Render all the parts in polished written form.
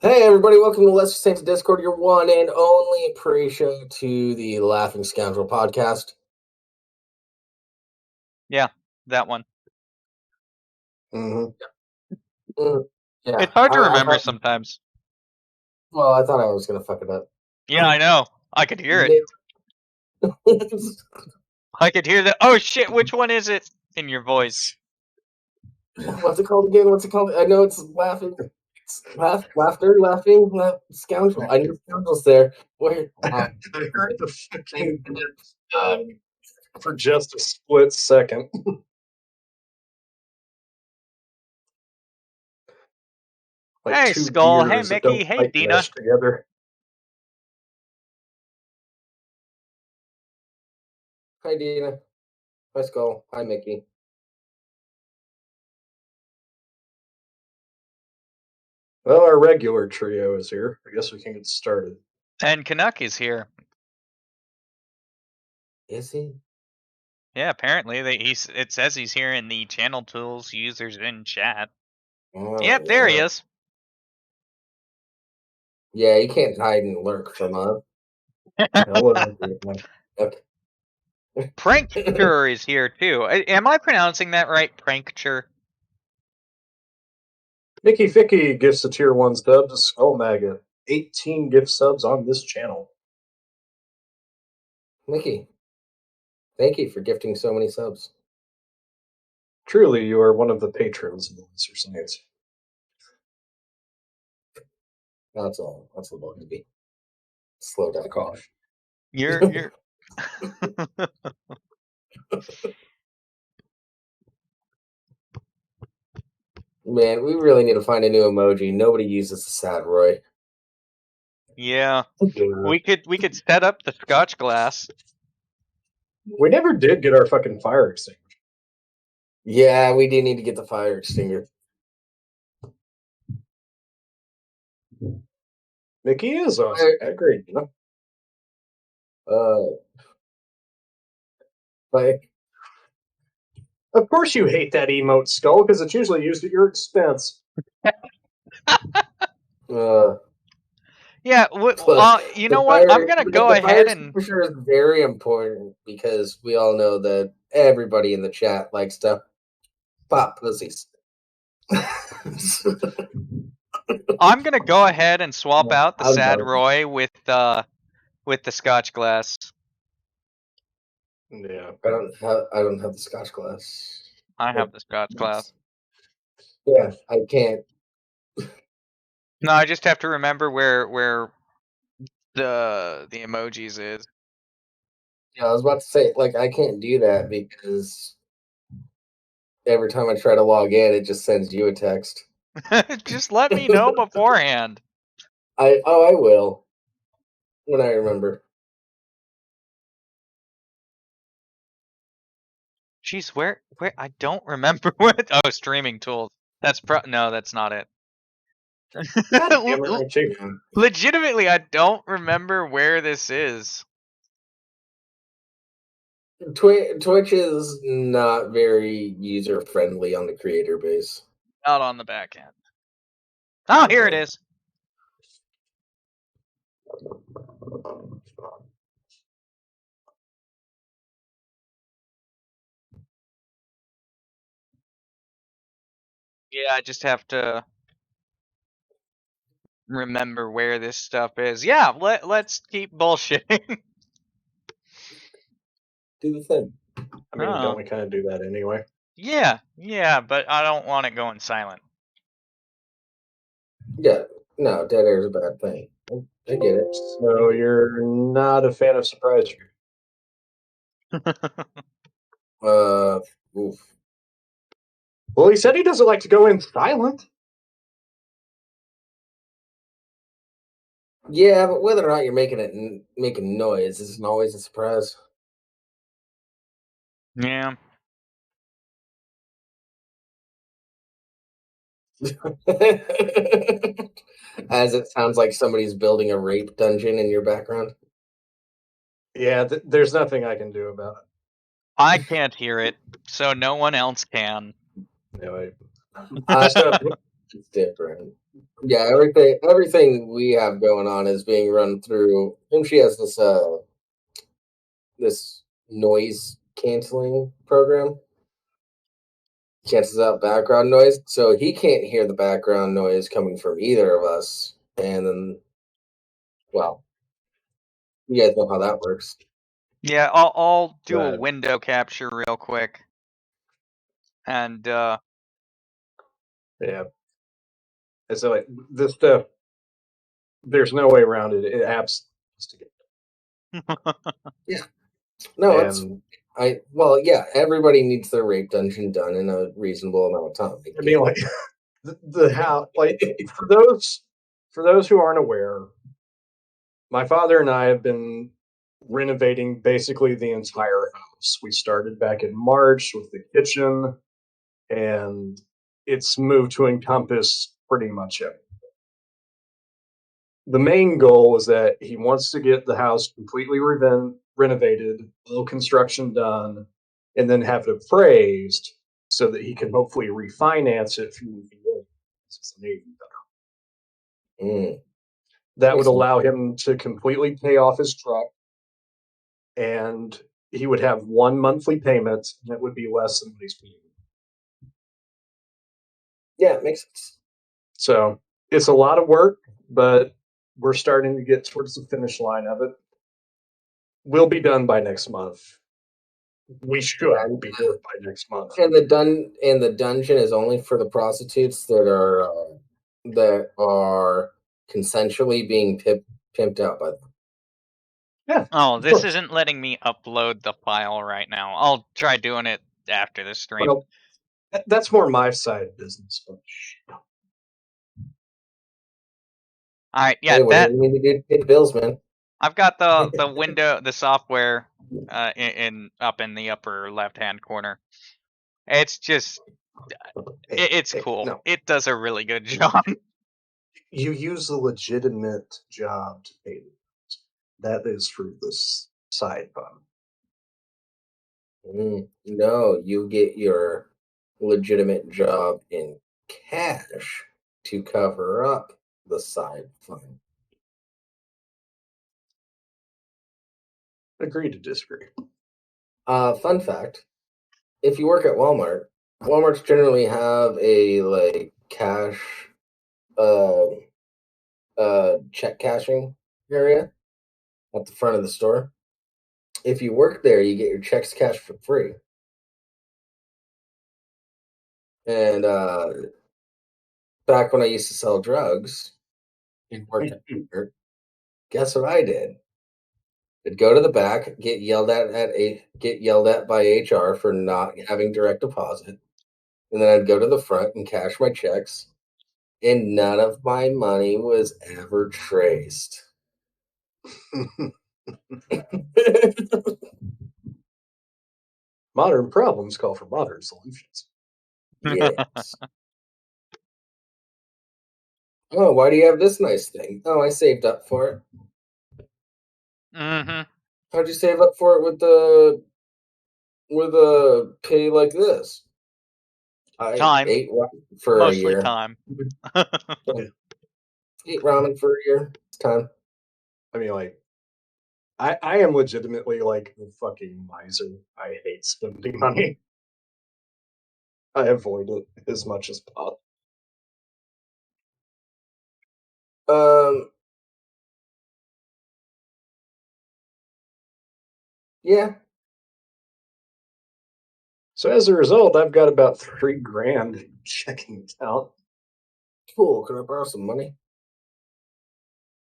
Hey everybody, welcome to Let's Just Take to Discord, your one and only pre-show to the Laughing Scoundrel podcast. Yeah, that one. Yeah. It's hard to remember sometimes. Well, I thought I was going to fuck it up. Yeah, I know. I could hear it. I could hear that. Oh shit, which one is it? In your voice. What's it called again? What's it called? I know it's laughing. Laughing, scoundrel. I knew scoundrel's there. Where? I heard the fucking for just a split second. Like hey, Skull. Hey, Mickey. Hey, Dina. Together. Hi, Dina. Hi, Skull. Hi, Mickey. Well, our regular trio is here. I guess we can get started. And Canuck is here. Is he? Yeah, apparently it says he's here in the channel tools users in chat. Oh, yep, there he is. Yeah, you can't hide and lurk from us. Okay. Prankster is here too. Am I pronouncing that right? Prankster. Mickey Ficky gifts a tier 1 sub to Skull Maggot. 18 gift subs on this channel. Mickey, thank you for gifting so many subs. Truly, you are one of the patrons of the Lesser Science. That's all. That's the ball to be. Slow down, cough. You're. Man, we really need to find a new emoji. Nobody uses the sad Roy. Yeah, we could set up the Scotch glass. We never did get our fucking fire extinguisher. Yeah, we do need to get the fire extinguisher. Mickey is awesome. I agree. Like, of course you hate that emote, Skull, because it's usually used at your expense. Yeah, you know what? I'm gonna go ahead and. For sure, is very important because we all know that everybody in the chat likes to pop pussies. I'm gonna go ahead and swap out the Sad Roy with the Scotch glass. Yeah, I don't have the Scotch glass. I have the Scotch glass. Yeah, I can't. No, I just have to remember where the emojis is. Yeah, I was about to say, like, I can't do that because every time I try to log in, it just sends you a text. Just let me know beforehand. I will when I remember. Jeez, where I don't remember what. Oh, streaming tools. No, that's not it. Legitimately, I don't remember where this is. Twitch is not very user friendly on the creator base. Not on the back end. Oh, here it is. Yeah, I just have to remember where this stuff is. Yeah, let's keep bullshitting. Do the thing. I mean, don't we kind of do that anyway? Yeah, but I don't want it going silent. Yeah, no, dead air is a bad thing. I get it. So you're not a fan of surprise Oof. Well, he said he doesn't like to go in silent. Yeah, but whether or not you're making noise isn't always a surprise. Yeah. As it sounds like somebody's building a rape dungeon in your background. Yeah, there's nothing I can do about it. I can't hear it, so no one else can. No, It's different. Yeah, everything we have going on is being run through. And she has this noise canceling program. Cancels out background noise, so he can't hear the background noise coming from either of us. And then, well, you guys know how that works. Yeah, I'll do a Right. window capture real quick. And Yeah. And so like this stuff, there's no way around it. It absolutely has to get No, it's and yeah, everybody needs their rape dungeon done in a reasonable amount of time. I mean like the how like for those who aren't aware, my father and I have been renovating basically the entire house. We started back in March with the kitchen, and it's moved to encompass pretty much everything. The main goal is that he wants to get the house completely renovated, all construction done, and then have it appraised so that he can hopefully refinance it through VA. That would allow him to completely pay off his truck, and he would have one monthly payment, and it would be less than what he's paying. Yeah, it makes sense. So it's a lot of work, but we're starting to get towards the finish line of it. We'll be done by next month. We should be done by next month. And the dungeon is only for the prostitutes that are consensually being pimped out by them. Yeah. oh, this isn't letting me upload the file right now. I'll try doing it after the stream. Well, that's more my side business. But All right, yeah, Hey, what do you need to do to pay the bills, man? I've got the window, the software, in up in the upper left hand corner. It's just, it's cool. No, It does a really good job. you use a legitimate job to pay the bills. That is for this side fund. No, you get your legitimate job in cash to cover up the side fund. Agree to disagree. Fun fact: if you work at Walmart, Walmarts generally have a like cash, uh, check cashing area at the front of the store. If you work there, you get your checks cashed for free. And back when I used to sell drugs and work at Walmart, guess what I did? I'd go to the back, get yelled at by HR for not having direct deposit, and then I'd go to the front and cash my checks, and none of my money was ever traced. Modern problems call for modern solutions. Yes. Oh, why do you have this nice thing? Oh, I saved up for it. Mm-hmm. How'd you save up for it with a pay like this? I Time. ate ramen for Mostly a year. time. Ate ramen for a year. It's time. I mean, like, I am legitimately like a fucking miser. I hate spending money. I avoid it as much as possible. Yeah. So as a result, I've got about $3,000 in checking account. Cool. Can I borrow some money?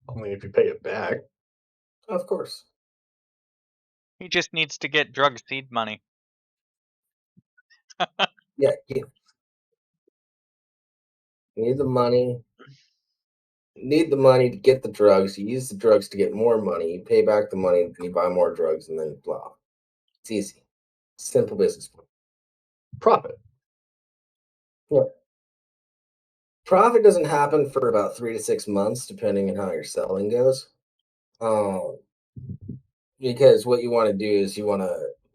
Only if you pay it back. Of course. He just needs to get drug seed money. Yeah. You need the money. You need the money to get the drugs. You use the drugs to get more money. You pay back the money, and you buy more drugs, and then blah. It's easy. Simple business plan. Profit. Yeah. Profit doesn't happen for about 3 to 6 months, depending on how your selling goes. Because what you want to do is you want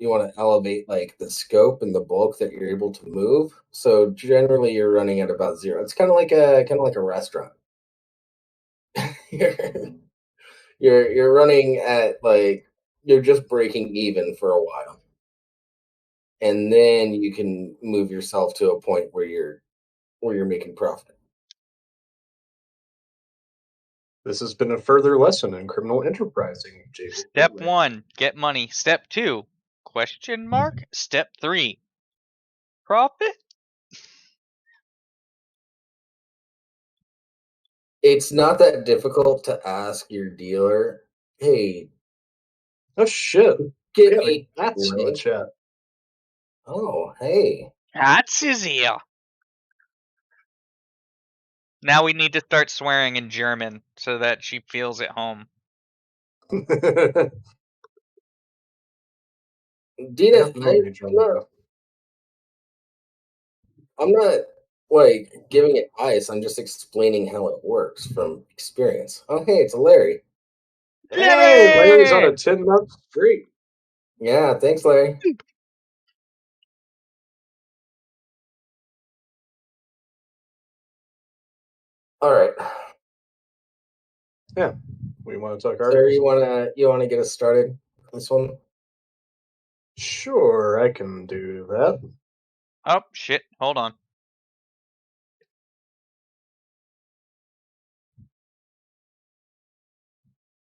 to elevate like the scope and the bulk that you're able to move. So generally, you're running at about zero. It's kind of like a restaurant. you're, you're running at like you're just breaking even for a while, and then you can move yourself to a point where you're making profit. This has been a further lesson in criminal enterprising. Step 1, get money. Step 2, question mark. Step 3, profit. It's not that difficult to ask your dealer, "Hey, Oh shit! get Yeah, me that's in the 20." chat. Oh, hey. That's his ear. Now we need to start swearing in German so that she feels at home. Dina, Genre. I'm not like giving advice. I'm just explaining how it works from experience. Oh, hey, it's a Larry. Hey, Larry's on a Larry! 10-month streak. Yeah, thanks, Larry. All right, Yeah, we want to talk sir, articles. you wanna get us started? This one. Sure, I can do that. Oh shit! Hold on.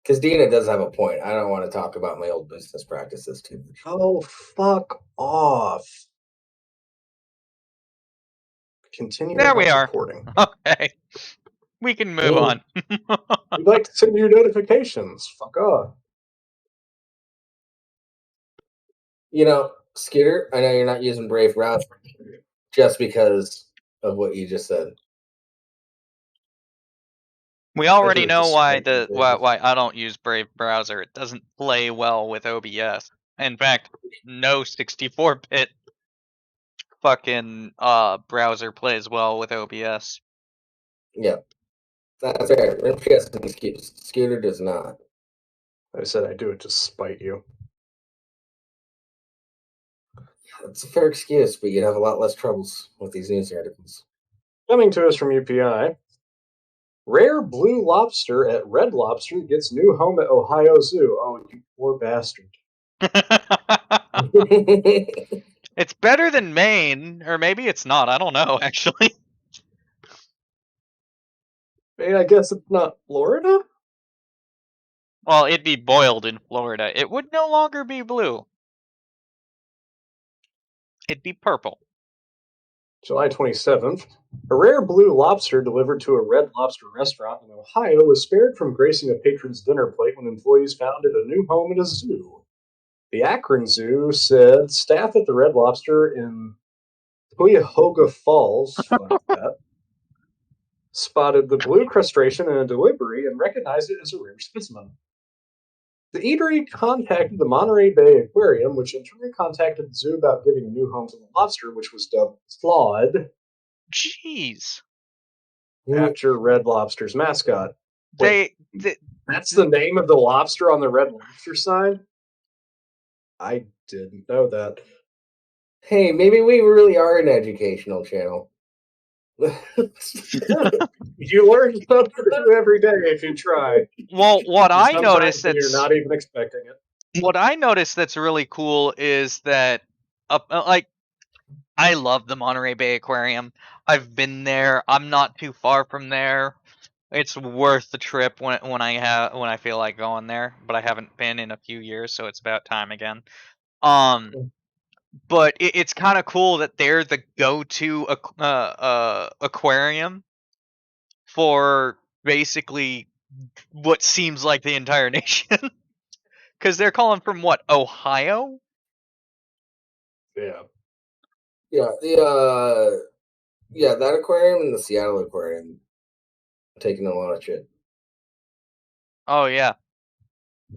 Because Dina does have a point. I don't want to talk about my old business practices too much. Oh, fuck off. Continue There we without are. recording. Okay, we can move Oh, on. We'd like to send you notifications. Fuck off. Scooter, I know you're not using Brave Browser just because of what you just said. We I do already it know why despite you, David. why I don't use Brave browser. It doesn't play well with OBS. In fact, no 64-bit fucking browser plays well with OBS. Yeah, that's fair. Rimshee Scooter does not. I said I do it to spite you. It's a fair excuse, but you'd have a lot less troubles with these news articles. Coming to us from UPI. Rare blue lobster at Red Lobster gets new home at Ohio Zoo. Oh, you poor bastard. It's better than Maine, or maybe it's not. I don't know, actually. I guess it's not Florida? Well, it'd be boiled in Florida. It would no longer be blue. It'd be purple. July 27th. A rare blue lobster delivered to a Red Lobster restaurant in Ohio was spared from gracing a patron's dinner plate when employees found it a new home at a zoo. The Akron Zoo said staff at the Red Lobster in Cuyahoga Falls, fuck that, spotted the blue crustacean in a delivery and recognized it as a rare specimen. The eatery contacted the Monterey Bay Aquarium, which in turn contacted the zoo about giving a new home to the lobster, which was dubbed Flawed Jeez. after Red Lobster's mascot. Wait, They that's the name of the lobster on the Red Lobster sign? I didn't know that. Hey, maybe we really are an educational channel. You learn something new every day if you try. well, what I Sometimes noticed when you're that's not even expecting it. what I noticed that's really cool is that, like, I love the Monterey Bay Aquarium. I've been there. I'm not too far from there. It's worth the trip when I feel like going there, but I haven't been in a few years, so it's about time again. But it's kind of cool that they're the go-to aquarium for basically what seems like the entire nation, because they're calling from what, Ohio? Yeah. Yeah, that aquarium and the Seattle aquarium taking a lot of shit. Oh yeah.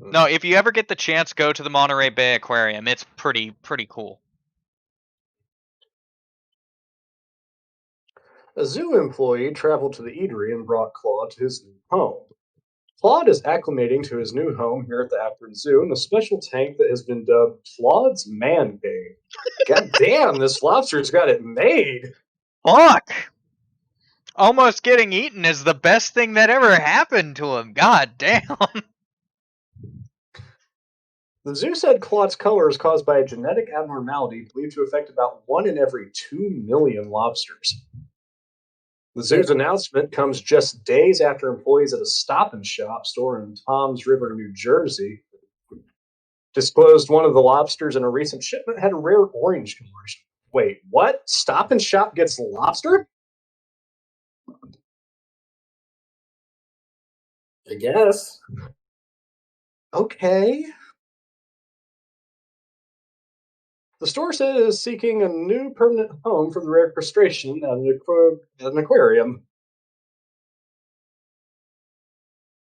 No, if you ever get the chance, go to the Monterey Bay Aquarium. It's pretty cool. A zoo employee traveled to the eatery and brought Claude to his new home. Claude is acclimating to his new home here at the Akron Zoo in a special tank that has been dubbed Claude's Man Cave. God damn, this lobster's got it made. Fuck! Almost getting eaten is the best thing that ever happened to him. God damn. The zoo said Claude's color is caused by a genetic abnormality believed to affect about 1 in every 2 million lobsters. The zoo's announcement comes just days after employees at a Stop and Shop store in Toms River, New Jersey, disclosed one of the lobsters in a recent shipment had a rare orange coloration. Wait, what? Stop and Shop gets lobster? I guess. Okay. The store said it is seeking a new permanent home for the rare crustacean at an aquarium.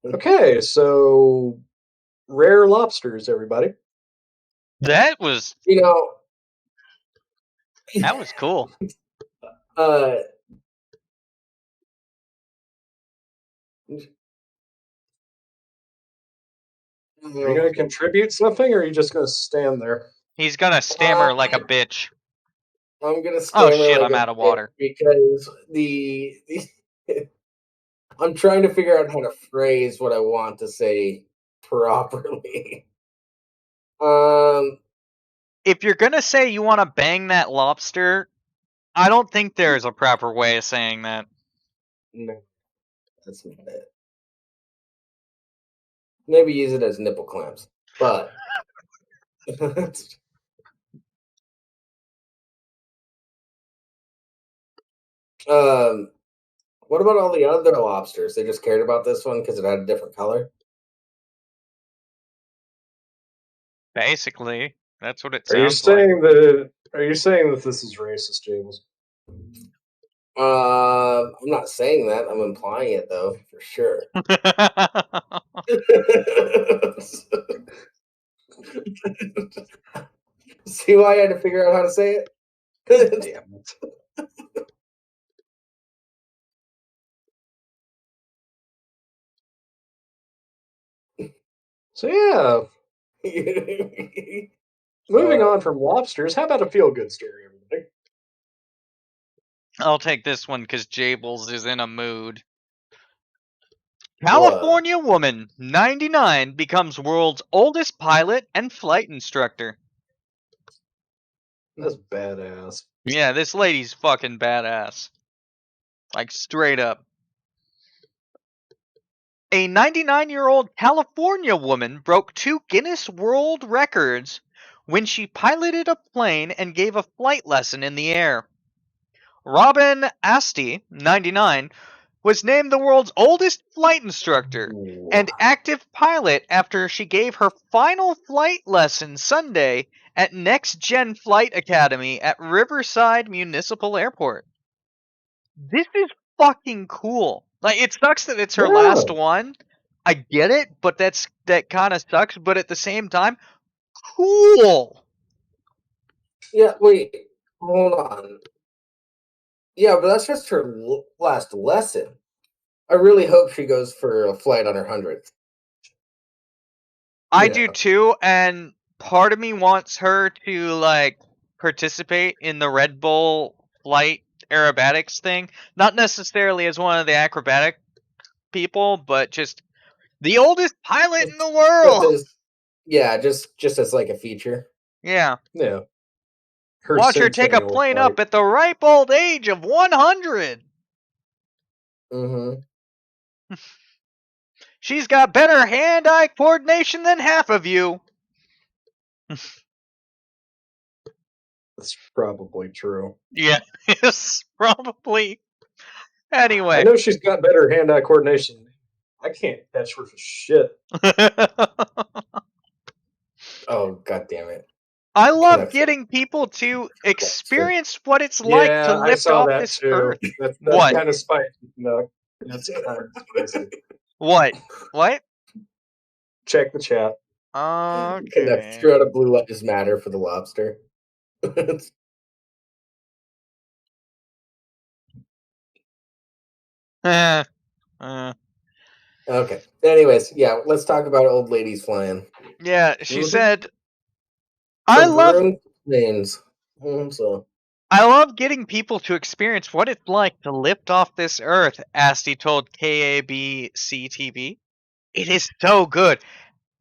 Okay, so rare lobsters, everybody. That was You know, cool. uh, Are you going to contribute something, or are you just going to stand there? He's gonna stammer like a bitch. I'm gonna Oh stammer shit, like I'm a out of bitch water. because I'm trying to figure out how to phrase what I want to say properly. Um, If you're gonna say you wanna bang that lobster, I don't think there's a proper way of saying that. no, that's not it. Maybe use it as nipple clamps, but um, what about all the other lobsters? They just cared about this one because it had a different color. Basically, that's what it Are you sounds like. saying that? Are you saying that this is racist, James? I'm not saying that. I'm implying it though, for sure. See why I had to figure out how to say it? Damn it. So yeah, moving on from lobsters, how about a feel-good story, everybody? I'll take this one because Jables is in a mood. What? California woman, 99, becomes world's oldest pilot and flight instructor. That's badass. Yeah, this lady's fucking badass. Like, straight up. A 99-year-old California woman broke 2 Guinness World Records when she piloted a plane and gave a flight lesson in the air. Robin Asti, 99, was named the world's oldest flight instructor and active pilot after she gave her final flight lesson Sunday at Next Gen Flight Academy at Riverside Municipal Airport. This is fucking cool. Like, it sucks that it's her last Yeah. one. I get it, but that kind of sucks. But at the same time, cool. Yeah, wait, hold on. Yeah, but that's just her last lesson. I really hope she goes for a flight on her 100th. I Yeah. do too, and part of me wants her to like participate in the Red Bull flight aerobatics thing. Not necessarily as one of the acrobatic people, but just the oldest pilot in the Just world. as, yeah, just as like a feature. Yeah. Yeah. Her Watch her take a centennial plane flight. up at the ripe old age of 100. Mm-hmm. She's got better hand-eye coordination than half of you. That's probably true. Yeah, yes, probably. I Anyway. know she's got better hand-eye coordination. I can't catch her for shit. Oh, god damn it. I love Canucks. getting people to experience what it's like to Yeah, I lift saw off that this too. earth. That's What? kind of spicy. No, that's kind of spicy. What? What? Check the chat. Canucks Okay. threw out a blue lives matter for the lobster. Eh, eh. Okay. Anyways, yeah, let's talk about old ladies flying. Yeah, she Mhm. said, The "I love broom planes. So I love getting people to experience what it's like to lift off this earth," Asti told KABC TV. "It is so good,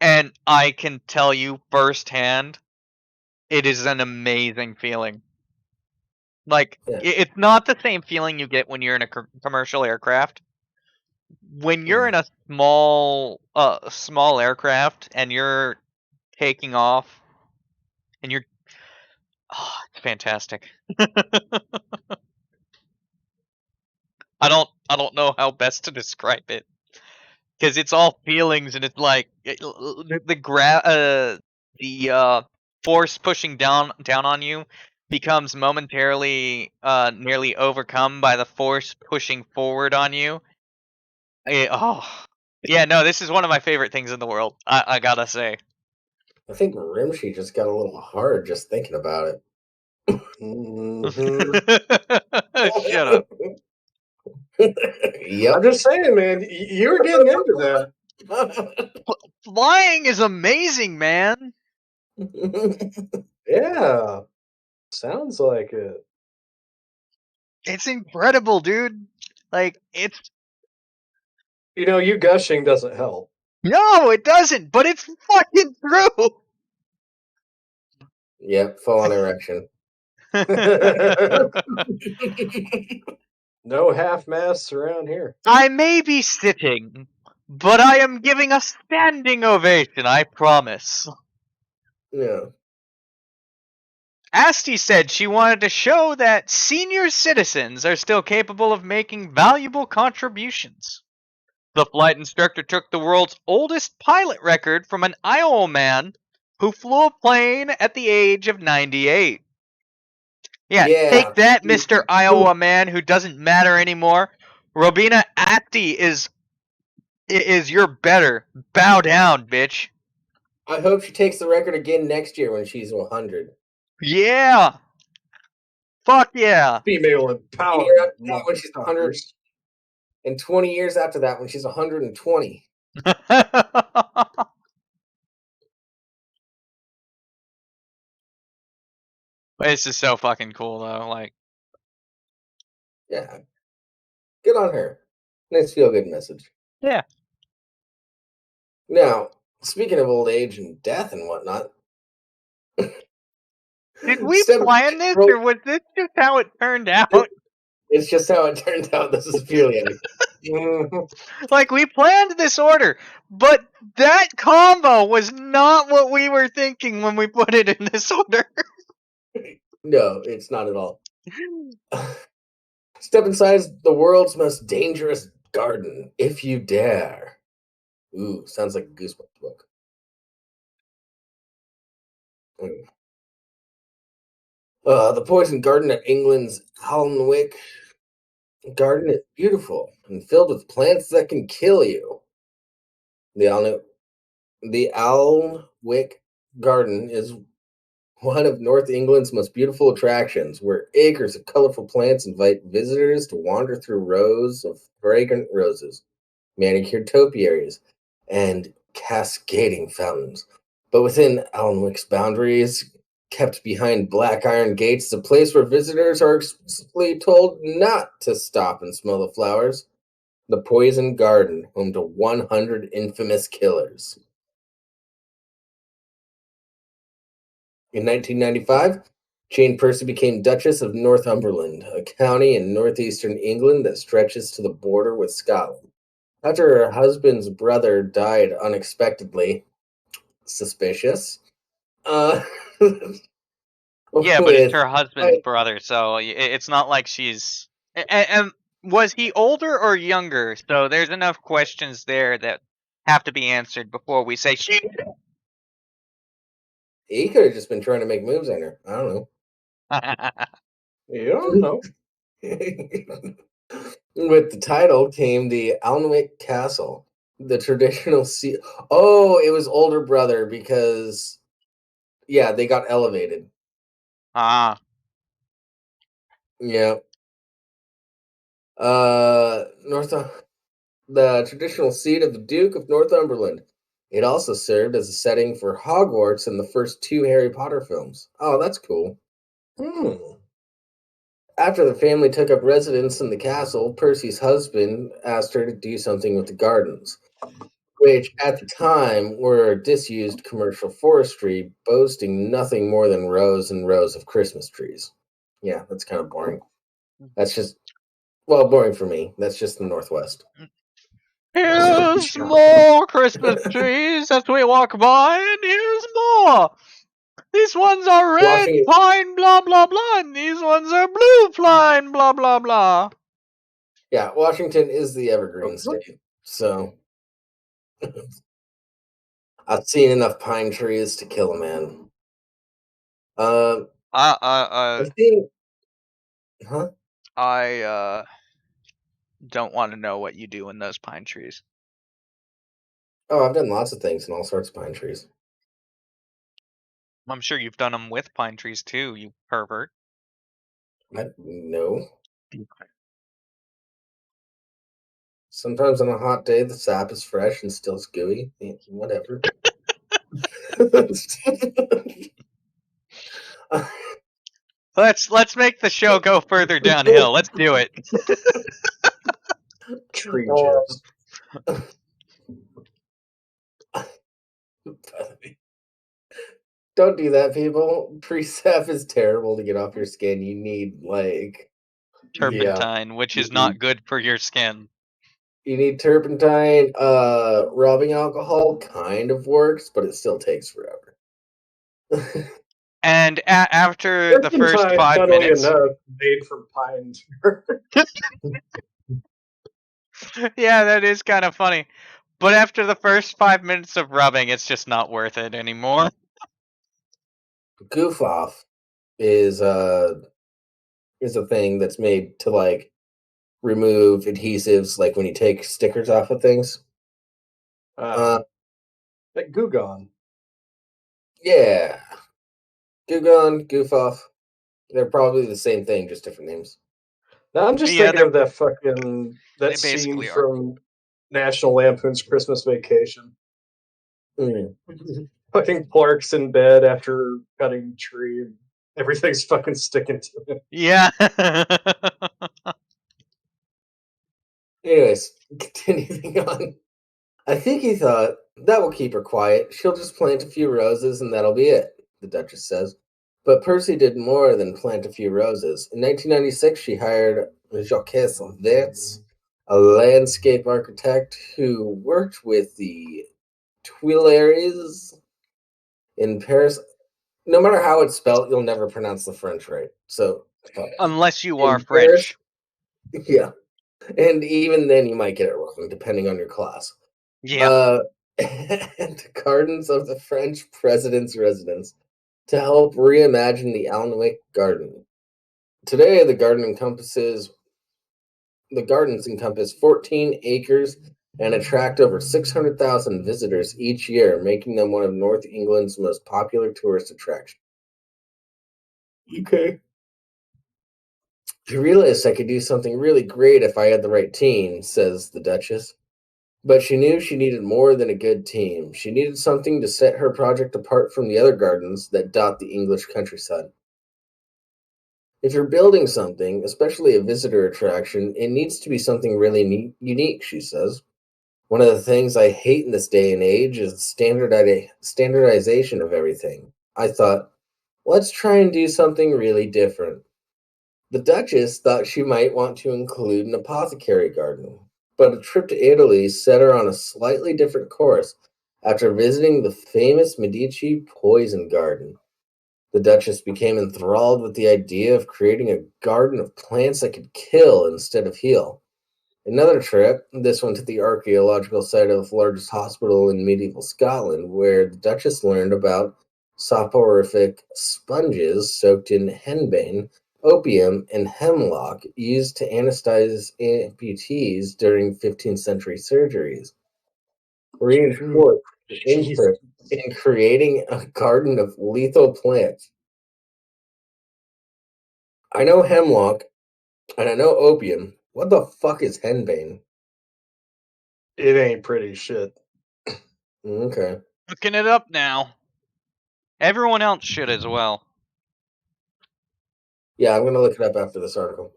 and I can tell you firsthand, it is an amazing feeling. Like, yeah. it's not the same feeling you get when you're in a commercial aircraft. When you're in a small aircraft and you're taking off, and you're, oh, it's fantastic. I don't know how best to describe it, because it's all feelings, and it's like the force pushing down on you becomes momentarily nearly overcome by the force pushing forward on you. Oh yeah, no, this is one of my favorite things in the world. I gotta say. I think Rimshee just got a little hard just thinking about it. Mhm. Shut up. I'm Yep. just saying, man, you're getting into that. Flying is amazing, man. Yeah, sounds like it. It's incredible, dude. Like, it's You know, you gushing doesn't help. no, it doesn't, but it's fucking true. Yep, full on erection. No half masts around here. I may be sitting, but I am giving a standing ovation, I promise. Yeah. Asti said she wanted to show that senior citizens are still capable of making valuable contributions. The flight instructor took the world's oldest pilot record from an Iowa man who flew a plane at the age of 98. Yeah, take Yeah. that, Mr. Iowa man who doesn't matter anymore. Robina Asti is your better. Bow down, bitch. I hope she takes the record again next year when she's 100. Yeah. Fuck yeah. Female A year empowerment, after that when she's 100, motherfuckers. and 20 years after that when she's 120. This is so fucking cool though. Like, Yeah. Good on her. Nice feel good message. yeah. Now, speaking of old age and death and whatnot, Did we step plan this or was this just how it turned out? it's just how it turned out. This is purely Mhm. Like, we planned this order, but that combo was not what we were thinking when we put it in this order. no, it's not at all. Step inside the world's most dangerous garden, if you dare. Ooh, sounds like a Goosebumps book. Mm. The poison garden at England's Alnwick Garden is beautiful and filled with plants that can kill you. The the Alnwick Garden is one of North England's most beautiful attractions, where acres of colorful plants invite visitors to wander through rows of fragrant roses, manicured topiaries, and cascading fountains. But within Alnwick's boundaries, kept behind black iron gates, a place where visitors are explicitly told not to stop and smell the flowers. The Poison Garden, home to 100 infamous killers. In 1995, Jane Percy became Duchess of Northumberland, a county in northeastern England that stretches to the border with Scotland. After her husband's brother died unexpectedly, suspicious, uh, Yeah, but it's with her husband's brother, so it's not like she's. And was he older or younger? So there's enough questions there that have to be answered before we say she. he could have just been trying to make moves on her. I don't You don't know. know. With the title came the Alnwick Castle, the traditional sea. Oh, it was older brother because yeah, they got elevated. Ah, Yeah. North the traditional seat of the Duke of Northumberland. It also served as a setting for Hogwarts in the first two Harry Potter films. Oh, that's cool. After the family took up residence in the castle, Percy's husband asked her to do something with the gardens, which at the time were disused commercial forestry, boasting nothing more than rows and rows of Christmas trees. Yeah, that's kind of boring. That's just, well, boring for me. That's just the Northwest. Here's more Christmas trees as we walk by, and here's more. These ones are red Washington, pine, blah blah blah, and these ones are blue pine, blah blah blah. yeah, Washington is the evergreen state. So I've seen enough pine trees to kill a man. I've seen, huh? I don't want to know what you do in those pine trees. Oh, I've done lots of things in all sorts of pine trees. I'm sure you've done them with pine trees too, you pervert. No. Sometimes on a hot day, the sap is fresh and still gooey. Whatever. Let's make the show go further downhill. Let's do it. Tree jizz. Don't do that, people. Pre-sap is terrible to get off your skin. You need Turpentine, which is not good for your skin. you need turpentine. Rubbing alcohol kind of works, but it still takes forever. And after the first 5 funnily minutes, enough, made from pine. yeah, that is kind of funny. But after the first 5 minutes of rubbing, it's just not worth it anymore. Goof off is a thing that's made to like remove adhesives, like when you take stickers off of things. Like Goo Gone. Yeah, Goo Gone, Goof Off. They're probably the same thing, just different names. Now I'm just Yeah, thinking of that fucking they scene basically are. from National Lampoon's Christmas Vacation. Mm. Fucking Clark's in bed after cutting a tree. And everything's fucking sticking to him. Yeah. Anyways, continuing on. I think he thought, that will keep her quiet. She'll just plant a few roses and that'll be it, the Duchess says. But Percy did more than plant a few roses. In 1996, she hired Jacques Verts, a landscape architect who worked with the Tuileries in Paris. No matter how it's spelled, you'll never pronounce the French right. So, Unless you are in Paris, French. yeah. And even then, you might get it wrong, depending on your class. Yeah. And the gardens of the French president's residence to help reimagine the Alnwick Garden. Today, the gardens encompass 14 acres and attract over 600,000 visitors each year, making them one of North England's most popular tourist attractions. Okay. I realized I could do something really great if I had the right team, says the Duchess. But she knew she needed more than a good team. She needed something to set her project apart from the other gardens that dot the English countryside. If you're building something, especially a visitor attraction, it needs to be something really unique, she says. One of the things I hate in this day and age is standardization of everything. I thought, let's try and do something really different. The Duchess thought she might want to include an apothecary garden, but a trip to Italy set her on a slightly different course after visiting the famous Medici poison garden. The Duchess became enthralled with the idea of creating a garden of plants that could kill instead of heal. Another trip, this one to the archaeological site of the largest hospital in medieval Scotland, where the Duchess learned about soporific sponges soaked in henbane, opium, and hemlock used to anesthetize amputees during 15th century surgeries. Reinforced the interest in creating a garden of lethal plants. I know hemlock and I know opium. What the fuck is henbane? It ain't pretty shit. Okay. Looking it up now. Everyone else should as well. Yeah, I'm gonna look it up after this article.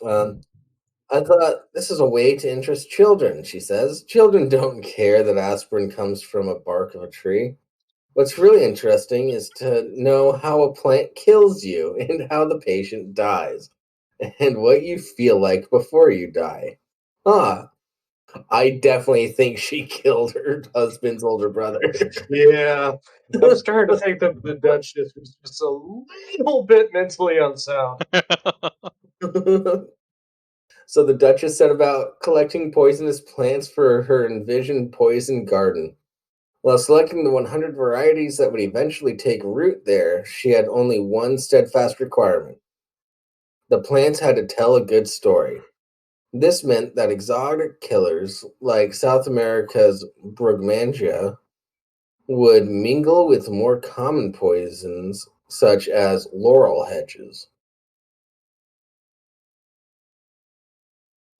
I thought this is a way to interest children, she says. Children don't care that aspirin comes from a bark of a tree. What's really interesting is to know how a plant kills you and how the patient dies and what you feel like before you die. Ah, I definitely think she killed her husband's older brother. Yeah. I was trying to think that the Duchess was just a little bit mentally unsound. So the Duchess set about collecting poisonous plants for her envisioned poison garden. While selecting the 100 varieties that would eventually take root there, she had only one steadfast requirement. The plants had to tell a good story. This meant that exotic killers, like South America's Brugmansia, would mingle with more common poisons, such as laurel hedges.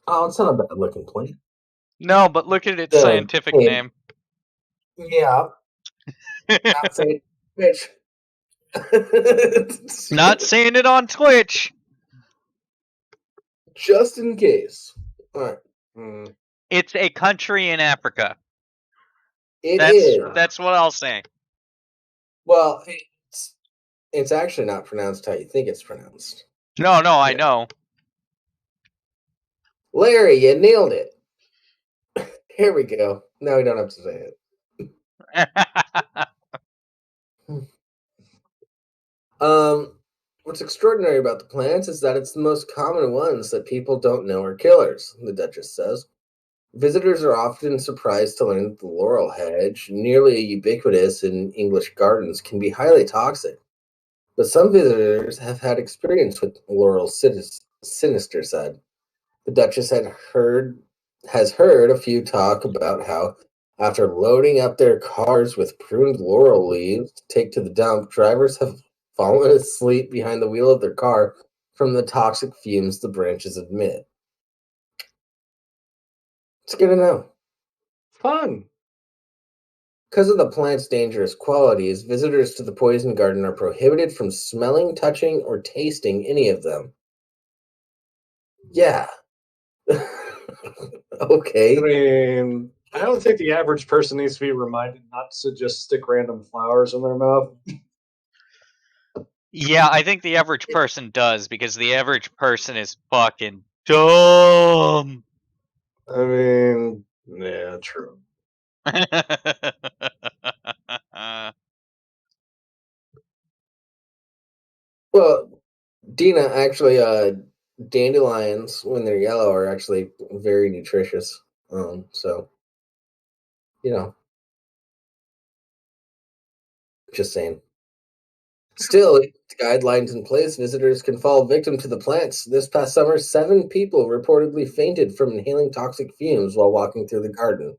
Oh, it's not a bad looking plant. No, but look at its The scientific hey, name. yeah, not saying bitch. Not saying it on Twitch. Just in case. All right. It's a country in Africa. It is. That's what I'll say. Well, it's actually not pronounced how you think it's pronounced. No, I know. Larry, you nailed it. Here we go. Now we don't have to say it. What's extraordinary about the plants is that it's the most common ones that people don't know are killers, the Duchess says. Visitors are often surprised to learn that the laurel hedge, nearly ubiquitous in English gardens, can be highly toxic. But some visitors have had experience with laurel sinister side. The Duchess has heard a few talk about how, after loading up their cars with pruned laurel leaves to take to the dump, drivers have fallen asleep behind the wheel of their car from the toxic fumes the branches emit. It's good to know. Fun. Because of the plant's dangerous qualities, visitors to the poison garden are prohibited from smelling, touching, or tasting any of them. Yeah. Okay. I mean, I don't think the average person needs to be reminded not to just stick random flowers in their mouth. Yeah, I think the average person does, because the average person is fucking dumb. I mean, yeah, true. Well, Dina, actually, dandelions, when they're yellow, are actually very nutritious. So, you know, just saying. Still, with guidelines in place, visitors can fall victim to the plants. This past summer, 7 people reportedly fainted from inhaling toxic fumes while walking through the garden.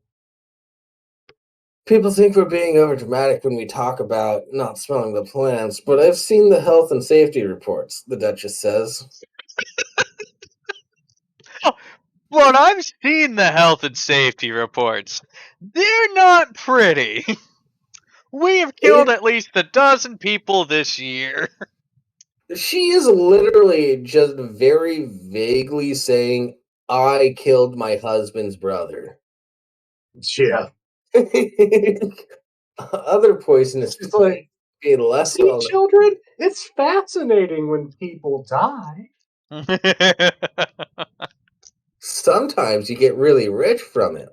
People think we're being overdramatic when we talk about not smelling the plants, but I've seen the health and safety reports, the Duchess says. But I've seen the health and safety reports. They're not pretty. We have killed at least a dozen people this year. She is literally just very vaguely saying, I killed my husband's brother. Yeah. Other poisonous It's like, be less see, well. children, it's fascinating when people die. Sometimes you get really rich from it.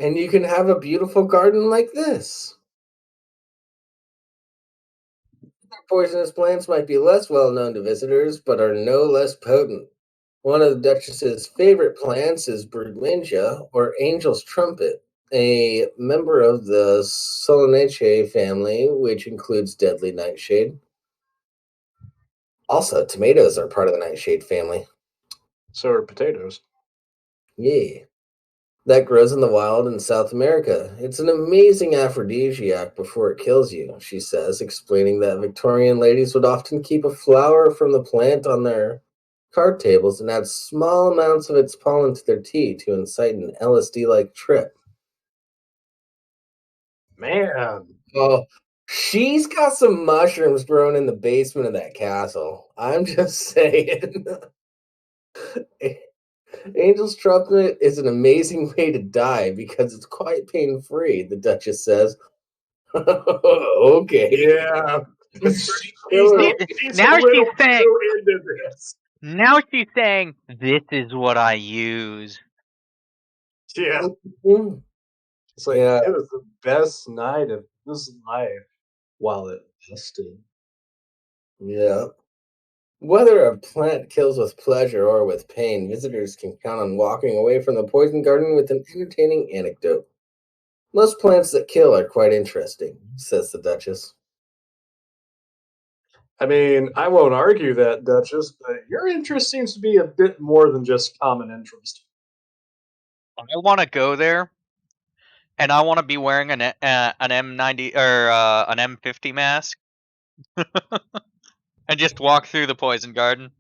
And you can have a beautiful garden like this. Poisonous plants might be less well known to visitors, but are no less potent. One of the Duchess's favorite plants is Brugmansia, or angel's trumpet, a member of the Solanaceae family, which includes deadly nightshade. Also, tomatoes are part of the nightshade family. So are potatoes. Yeah. That grows in the wild in South America. It's an amazing aphrodisiac before it kills you, she says, explaining that Victorian ladies would often keep a flower from the plant on their card tables and add small amounts of its pollen to their tea to incite an LSD-like trip. Man, Oh, she's got some mushrooms growing in the basement of that castle. I'm just saying. Angel's chocolate is an amazing way to die because it's quite pain-free, the Duchess says. Okay. yeah. Killer. She's a Now she's little saying. too into this. Now she's saying, "This is what I use." Yeah. Mm. It's like, Yeah. it was the best night of his life while it lasted. Yeah. Whether a plant kills with pleasure or with pain, visitors can count on walking away from the poison garden with an entertaining anecdote. Most plants that kill are quite interesting, says the Duchess. I mean, I won't argue that, Duchess, but your interest seems to be a bit more than just common interest. I want to go there, and I want to be wearing an M90 or an M50 mask, and just walk through the poison garden.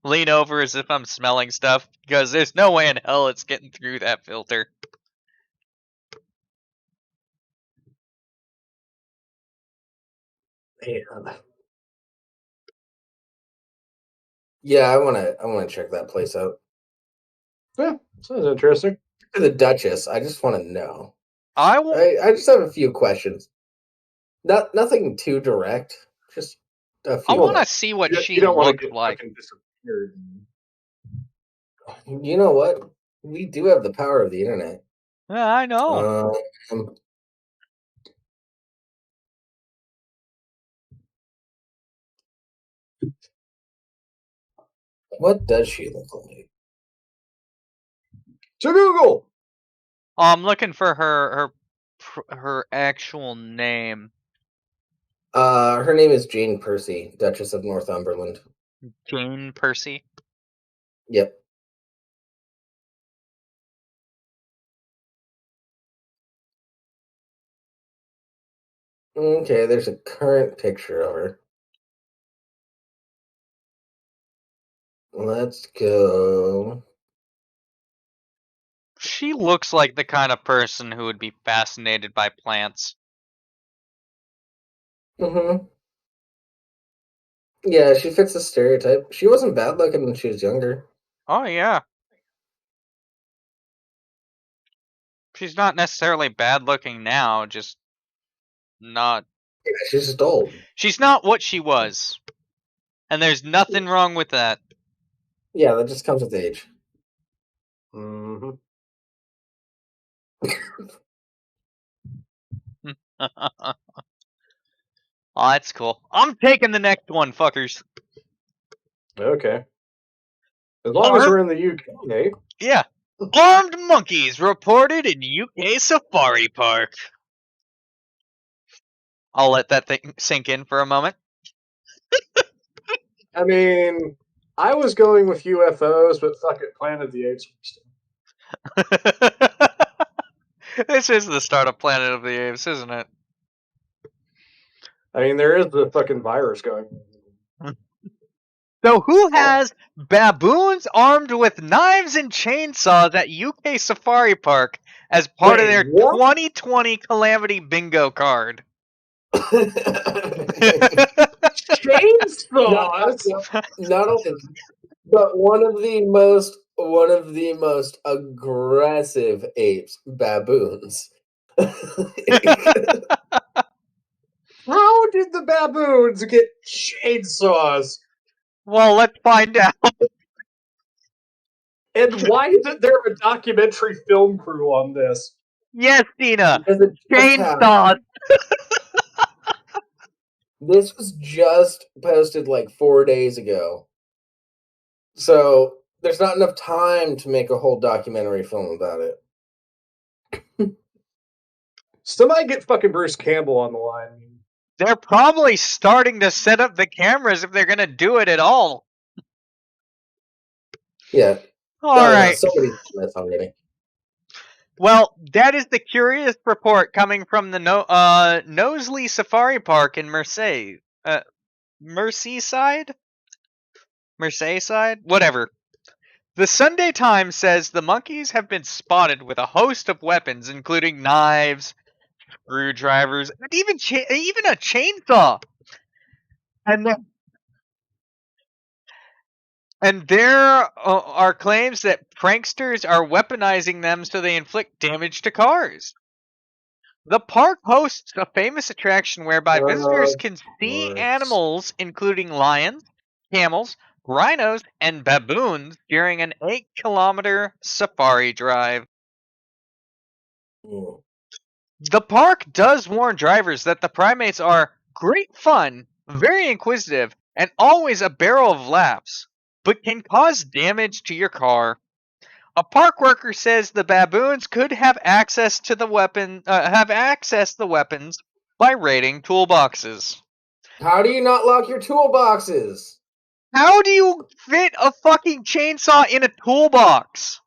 Lean over as if I'm smelling stuff, because there's no way in hell it's getting through that filter. Man. Yeah, I wanna check that place out. Yeah, sounds interesting. For the Duchess, I just want to know. I will. I just have a few questions. Nothing too direct, just a I few. want to see what You, she you don't want to looks get like. fucking disappeared. You know what? We do have the power of the internet. Yeah, I know. Um, what does she look like? To Google! I'm looking for her actual name. Her name is Jane Percy, Duchess of Northumberland. Jane Percy. Yep. Okay, there's a current picture of her. Let's go. She looks like the kind of person who would be fascinated by plants. Mm-hmm. Yeah, she fits the stereotype. She wasn't bad looking when she was younger. Oh yeah. She's not necessarily bad looking now, just not. Yeah, she's just old. She's not what she was. And there's nothing wrong with that. Yeah, that just comes with age. Mm-hmm. Oh, that's cool. I'm taking the next one, fuckers. Okay. As long as we're in the UK. Yeah. Armed monkeys reported in UK safari park. I'll let that thing sink in for a moment. I mean, I was going with UFOs, but fuck it, Planet of the Apes first. This is the start of Planet of the Apes, isn't it? I mean, there is the fucking virus going. So who has baboons armed with knives and chainsaws at UK Safari Park as part of Wait, their what? 2020 Calamity Bingo card? Chainsaws? Not only, but one of the most aggressive apes, baboons. How did the baboons get chainsaws? Well, let's find out. And why isn't there a documentary film crew on this? Yes, Dina. Because it just happened. Chainsaws. This was just posted like 4 days ago. So there's not enough time to make a whole documentary film about it. Somebody get fucking Bruce Campbell on the line. They're probably starting to set up the cameras if they're going to do it at all. Yeah. All right. Somebody's done this already. Well, that is the curious report coming from the Knowsley Safari Park in Merseyside. Merseyside? Whatever. The Sunday Times says the monkeys have been spotted with a host of weapons, including knives, screwdrivers, and even a chainsaw. And there are claims that pranksters are weaponizing them so they inflict damage to cars. The park hosts a famous attraction whereby visitors can see course. animals, including lions, camels, rhinos, and baboons during an 8-kilometer safari drive. Mm. The park does warn drivers that the primates are great fun, very inquisitive, and always a barrel of laughs, but can cause damage to your car. A park worker says the baboons could have access to the weapons by raiding toolboxes. How do you not lock your toolboxes? How do you fit a fucking chainsaw in a toolbox?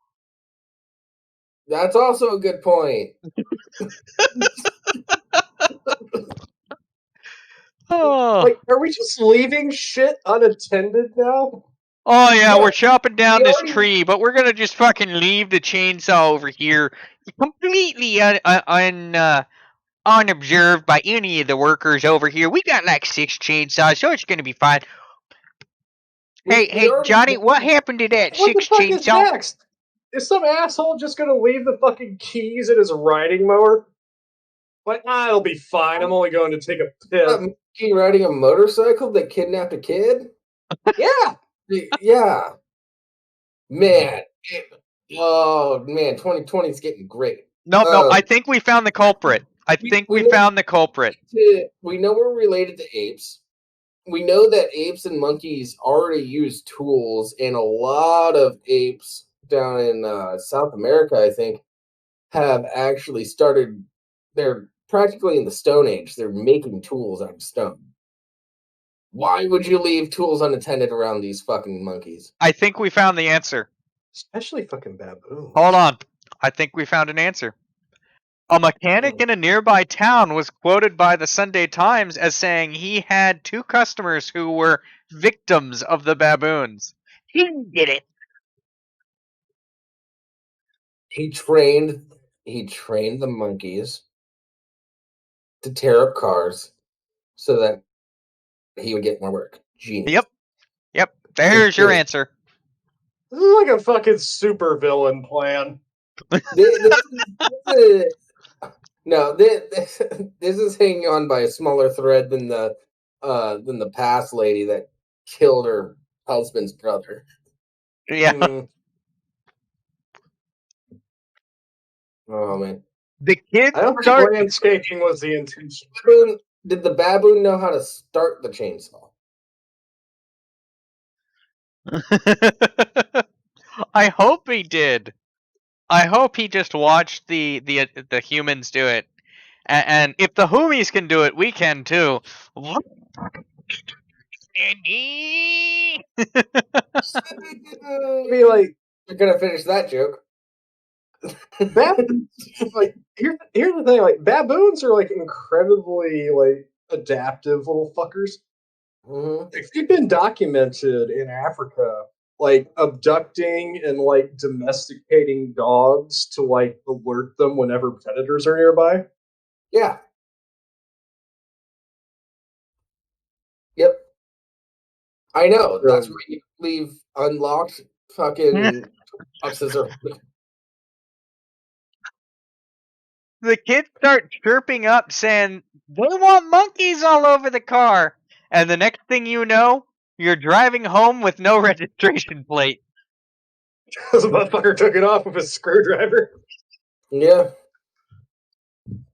That's also a good point. Oh, Like, are we just leaving shit unattended now? oh yeah, Yeah, we're chopping down we this already- tree, but we're gonna just fucking leave the chainsaw over here, completely unobserved by any of the workers over here. We got like 6 chainsaws, so it's gonna be fine. we Hey, already Johnny, what happened to that What the 6 fuck is chainsaw? next? Is some asshole just gonna leave the fucking keys in his riding mower? Like, it'll be fine. I'm only going to take a that piss. monkey riding a motorcycle that kidnapped a kid. Yeah. Yeah, man. Oh man, 2020 is getting great. Nope, I think we found the culprit. We know Found the culprit. we know we're related to apes. We know that apes and monkeys already use tools, and a lot of apes down in South America, I think, have actually started. They're practically in the Stone Age. They're making tools out of stone. Why would you leave tools unattended around these fucking monkeys? I think we found the answer. Especially fucking baboons. Hold on. I think we found an answer. A mechanic in a nearby town was quoted by the Sunday Times as saying he had 2 customers who were victims of the baboons. He did it. He trained the monkeys to tear up cars so that he would get more work. Genius. Yep. There's your answer. This is like a fucking super villain plan. No, this is hanging on by a smaller thread than the past lady that killed her husband's brother. Yeah. Oh man. The kids I don't think start. landscaping was the intention. Did the baboon know how to start the chainsaw? I hope he did. I hope he just watched the humans do it, and if the homies can do it, we can too. I mean, like, You're gonna finish that joke. baboons. Like, here's the thing. Like, baboons are like incredibly like adaptive little fuckers. Mhm. If you've been documented in Africa, like abducting and like domesticating dogs to like alert them whenever predators are nearby. Yeah. Yep. I know. That's where you leave unlocked fucking boxes or The kids start chirping up, saying they want monkeys all over the car, and the next thing you know, you're driving home with no registration plate. Because the motherfucker took it off with a screwdriver. yeah.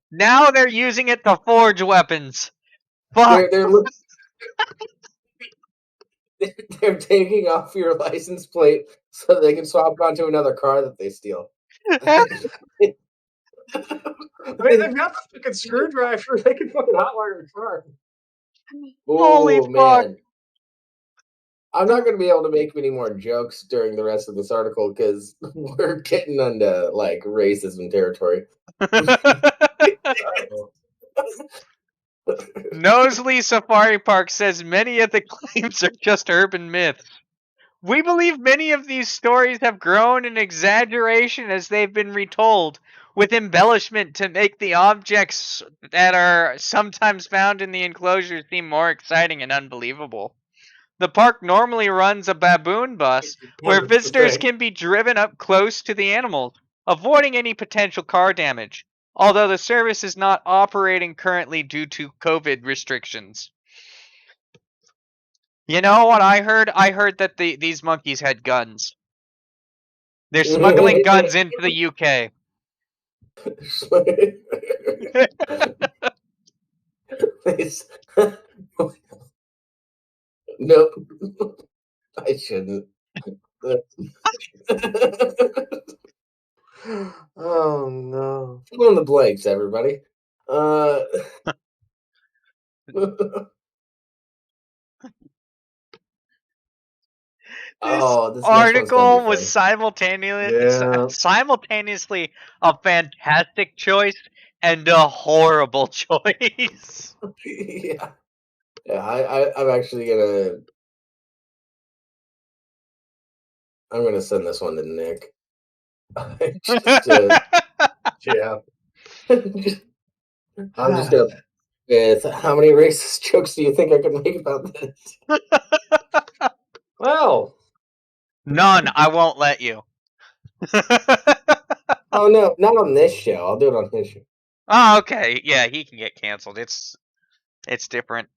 Now they're using it to forge weapons. Fuck. They're taking off your license plate so they can swap onto another car that they steal. I mean, they've got the fucking screwdriver. They can fucking hotwire the car. Holy Oh fuck. man. I'm not going to be able to make any more jokes during the rest of this article because we're getting into like racism territory. Knowsley Safari Park says many of the claims are just urban myths. We believe many of these stories have grown in exaggeration as they've been retold, with embellishment to make the objects that are sometimes found in the enclosure seem more exciting and unbelievable. The park normally runs a baboon bus where That's the visitors thing. can be driven up close to the animals, avoiding any potential car damage, although the service is not operating currently due to COVID restrictions. You know what I heard? I heard that these monkeys had guns. They're smuggling guns into the UK. Nope, I shouldn't. Oh no. Fill in the blanks, everybody. This Oh, this next one's gonna be article was fun. Yeah. simultaneously a fantastic choice and a horrible choice. Yeah, I'm actually gonna send this one to Nick. Just, Yeah. I'm just gonna. With how many racist jokes do you think I could make about this? Well, None. I won't let you. Oh no, not on this show. I'll do it on his show. Oh, okay. Yeah, he can get canceled. It's different.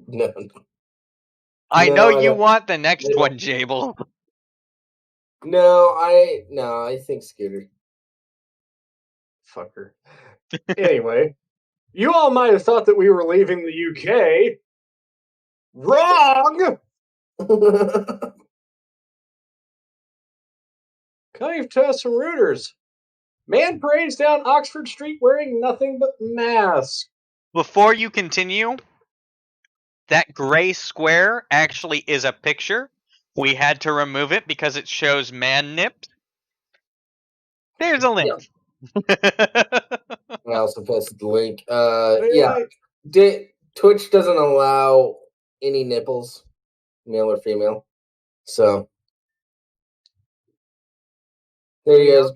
No, I know no, I you don't. want the next I one, don't. Jable. No, I think Scooter. fucker. Anyway, you all might have thought that we were leaving the UK. Wrong! Coming to us from Reuters. Man parades down Oxford Street wearing nothing but mask. Before you continue, that gray square actually is a picture. We had to remove it because it shows man nips. There's a link. I also posted the link. Anyway, Twitch doesn't allow any nipples, male or female. So there you go.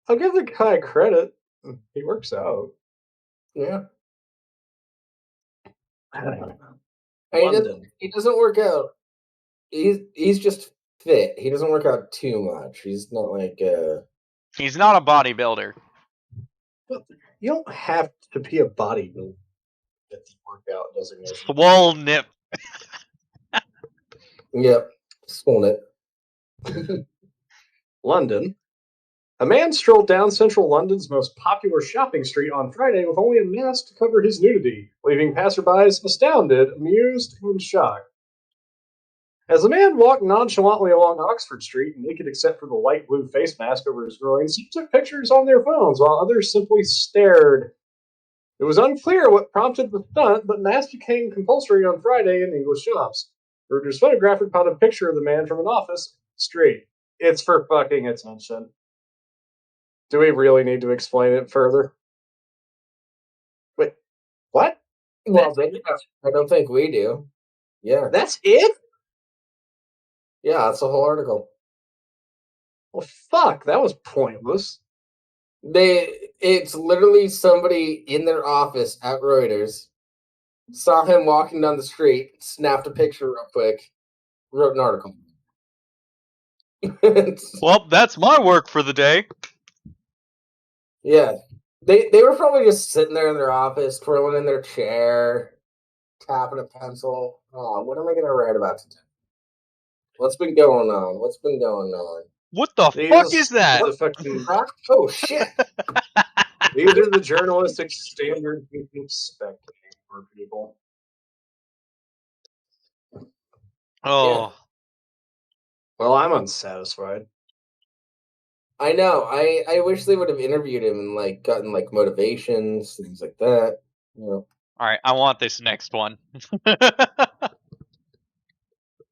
I'll give the guy credit. He works out. Yeah. London. He doesn't work out. He's just fit. He doesn't work out too much. He's not like He's not a bodybuilder. You don't have to be a bodybuilder to get the workout designation. Swole nip. Yep. Spoon it. London. A man strolled down central London's most popular shopping street on Friday with only a mask to cover his nudity, leaving passerbys astounded, amused, and shocked. As the man walked nonchalantly along Oxford Street, naked except for the light blue face mask over his groin, some took pictures on their phones while others simply stared. It was unclear what prompted the stunt, but masks became compulsory on Friday in English shops. Reuters photographer caught a picture of the man from an office street. It's for fucking attention. Do we really need to explain it further? Wait, what? Well, I don't think we do. Yeah. That's it? Yeah, that's the whole article. Well, fuck, that was pointless. It's literally somebody in their office at Reuters saw him walking down the street, snapped a picture real quick, wrote an article. Well, that's my work for the day. Yeah. They were probably just sitting there in their office, twirling in their chair, tapping a pencil. Oh, what am I gonna write about today? What's been going on? What the fuck is that? Oh shit! These are the journalistic standards we can expect for people. Oh. Yeah. Well, I'm unsatisfied. I know. I wish they would have interviewed him and like gotten like motivations, things like that. You know. All right, I want this next one.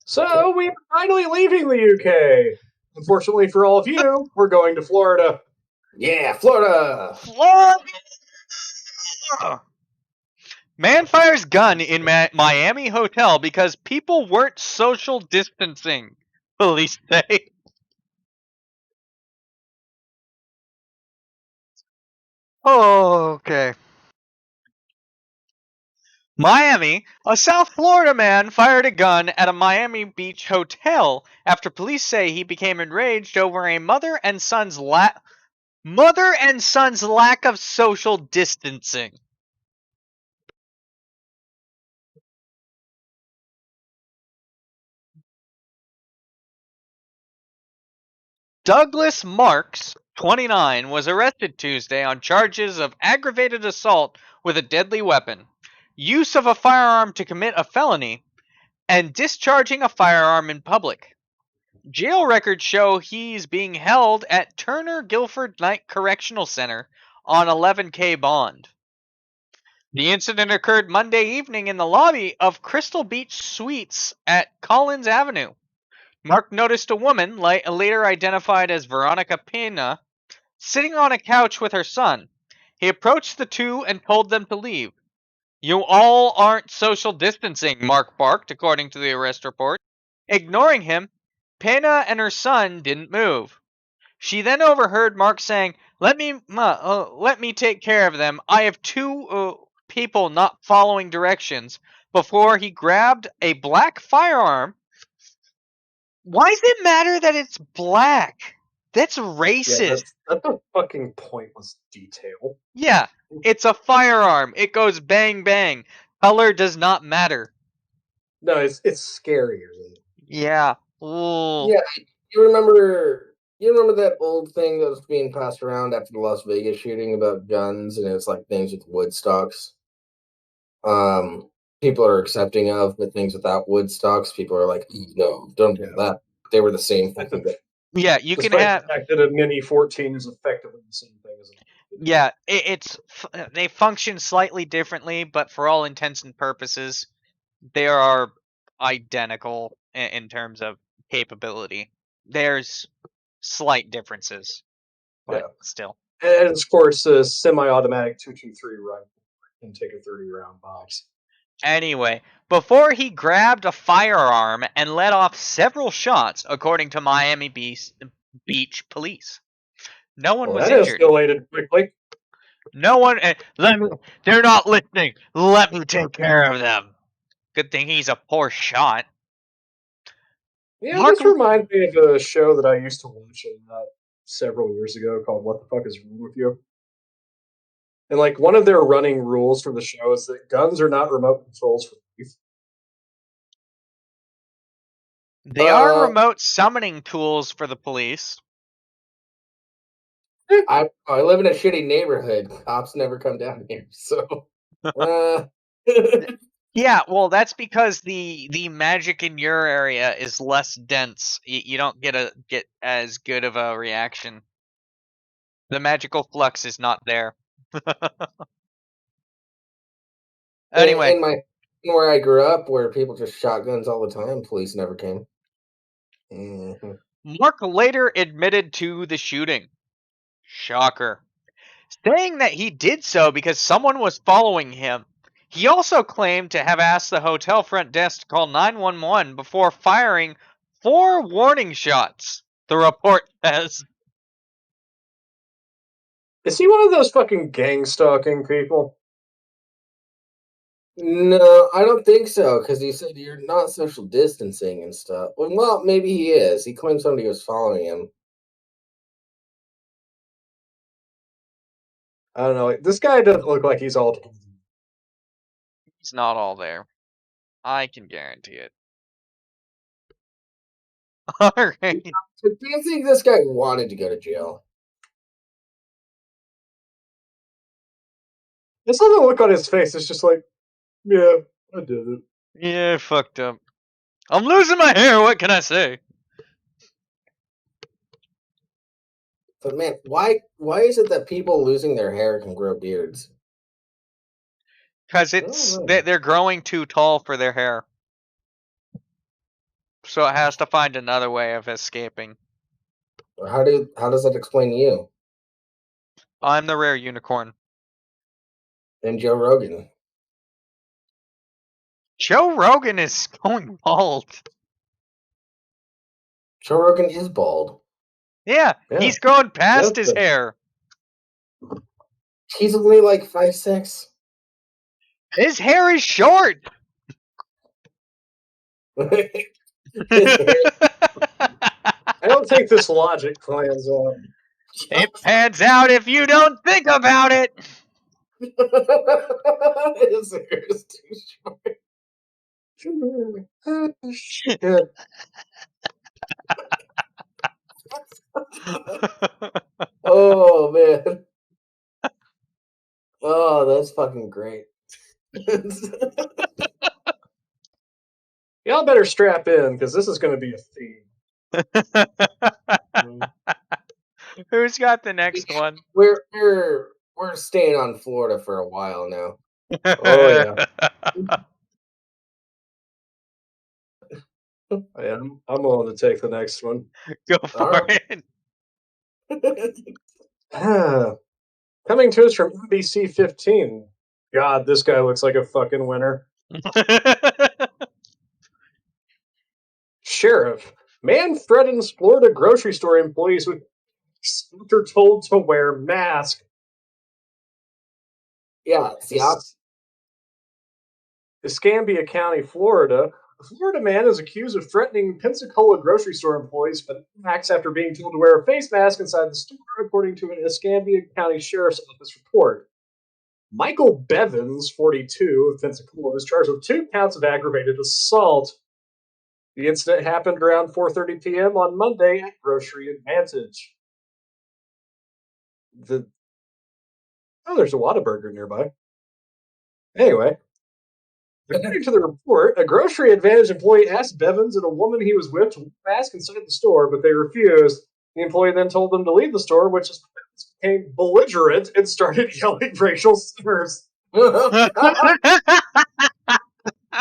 So we are finally leaving the UK. Unfortunately for all of you, we're going to Florida. Yeah, Florida. Florida! Man fires gun in Miami hotel because people weren't social distancing. Police say. Oh, okay. Miami, a South Florida man fired a gun at a Miami Beach hotel after police say he became enraged over a mother and son's lack of social distancing. Douglas Marks, 29, was arrested Tuesday on charges of aggravated assault with a deadly weapon, use of a firearm to commit a felony, and discharging a firearm in public. Jail records show he's being held at Turner Guilford Night Correctional Center on 11K bond. The incident occurred Monday evening in the lobby of Crystal Beach Suites at Collins Avenue. Mark noticed a woman, later identified as Veronica Pena, sitting on a couch with her son. He approached the two and told them to leave. You all aren't social distancing, Mark barked, according to the arrest report. Ignoring him, Pena and her son didn't move. She then overheard Mark saying, let me take care of them. I have two people not following directions," before he grabbed a black firearm. Why does it matter that it's black? That's racist. Yeah, that's a fucking pointless detail. Yeah, it's a firearm. It goes bang bang. Color does not matter. No, it's scarier. Yeah. Ooh. Yeah, you remember that old thing that was being passed around after the Las Vegas shooting about guns, and it's like things with wood stocks. People are accepting of, but things without wood stocks, people are like, no, don't do that. They were the same thing. Yeah, you can Despite have. the fact that a Mini 14 is effectively the same thing as a Yeah, they function slightly differently, but for all intents and purposes, they are identical in terms of capability. There's slight differences, but yeah. still. And of course, a semi-automatic 223 rifle can take a 30-round box. Anyway, before he grabbed a firearm and let off several shots, according to Miami Beach police. No one was That injured. escalated quickly. No one. They're not listening. Let me take care of them. Good thing he's a poor shot. Yeah, Mark. this reminds me of a show that I used to watch several years ago called "What the Fuck Is Wrong with You?" And like one of their running rules for the show is that guns are not remote controls for youth. They are remote summoning tools for the police. I live in a shitty neighborhood. Cops never come down here, so. Yeah, well, that's because the magic in your area is less dense. You don't get as good of a reaction. The magical flux is not there. Anyway, where I grew up, where people just shotguns all the time, police never came. Mm-hmm. Mark later admitted to the shooting. Shocker. Saying that he did so because someone was following him. He also claimed to have asked the hotel front desk to call 911 before firing 4 warning shots, the report says. Is he one of those fucking gang stalking people? No, I don't think so, because he said you're not social distancing and stuff. Well, maybe he is. He claims somebody was following him. I don't know. This guy doesn't look like he's all. He's not all there. I can guarantee it. Alright. So do you think this guy wanted to go to jail? This other look on his face is just like, yeah, I did it. Yeah, fucked up. I'm losing my hair, what can I say? But man, why is it that people losing their hair can grow beards? Because Oh, they're growing too tall for their hair. So it has to find another way of escaping. how does that explain you I'm the rare unicorn. and Joe Rogan? Joe Rogan is going bald. Joe Rogan is bald. Yeah, Yeah. he's growing past That's his the- hair. He's only like 5'6". His hair is short. His hair. I don't think this logic plans out. It pans out if you don't think about it. His hair is too short. Shit. Oh man. Oh, that's fucking great. Y'all better strap in because this is going to be a theme. Who's got the next one? We're staying on Florida for a while now. Oh yeah. I'm willing to take the next one. Go for Alright. Ah, coming to us from NBC 15. God, this guy looks like a fucking winner. Sheriff. Man threatens Florida grocery store employees with after told to wear mask. Yeah, see, Escambia County, Florida. A Florida man is accused of threatening Pensacola grocery store employees with attacks after being told to wear a face mask inside the store, according to an Escambia County Sheriff's Office report. Michael Bevins, 42, of Pensacola, is charged with 2 counts of aggravated assault. The incident happened around 4:30 p.m. on Monday at Grocery Advantage. There's a Whataburger nearby. Anyway, according to the report, a Grocery Advantage employee asked Bevins and a woman he was with to wear a mask inside the store, but they refused. The employee then told them to leave the store, which became belligerent and started yelling racial slurs.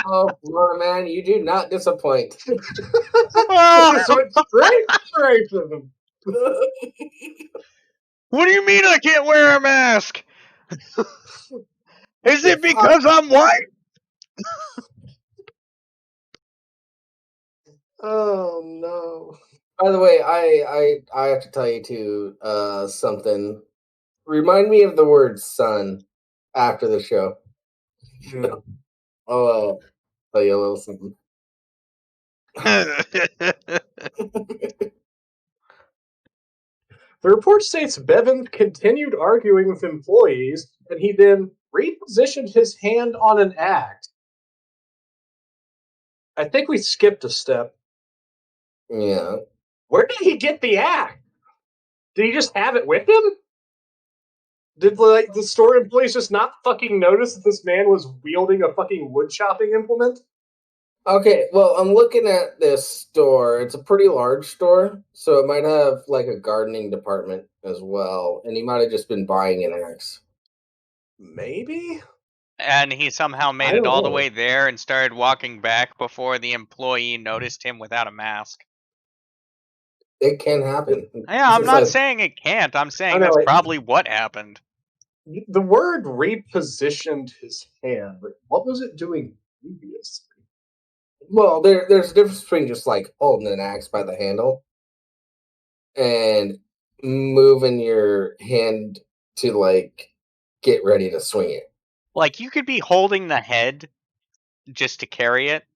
Oh, Florida man, you do not disappoint. So it's right racism. What do you mean I can't wear a mask? Is it because I'm white? Oh no. By the way, I have to tell you too something. Remind me of the word "son" after the show. Yeah. I'll tell you a little something. The report states Bevan continued arguing with employees, and he then repositioned his hand on an axe. I think we skipped a step. Yeah. Where did he get the axe? Did he just have it with him? Did the store employees just not fucking notice that this man was wielding a fucking wood chopping implement? Okay, well, I'm looking at this store. It's a pretty large store, so it might have like a gardening department as well, and he might have just been buying an axe. Maybe? And he somehow made I it don't all the know. way there and started walking back before the employee noticed him without a mask. It can happen. Yeah, I'm It's not like- saying it can't. I'm saying I know, that's probably what happened. The word repositioned his hand. Like, what was it doing previously? Well, there's a difference between just like holding an axe by the handle and moving your hand to like get ready to swing it. Like, you could be holding the head just to carry it,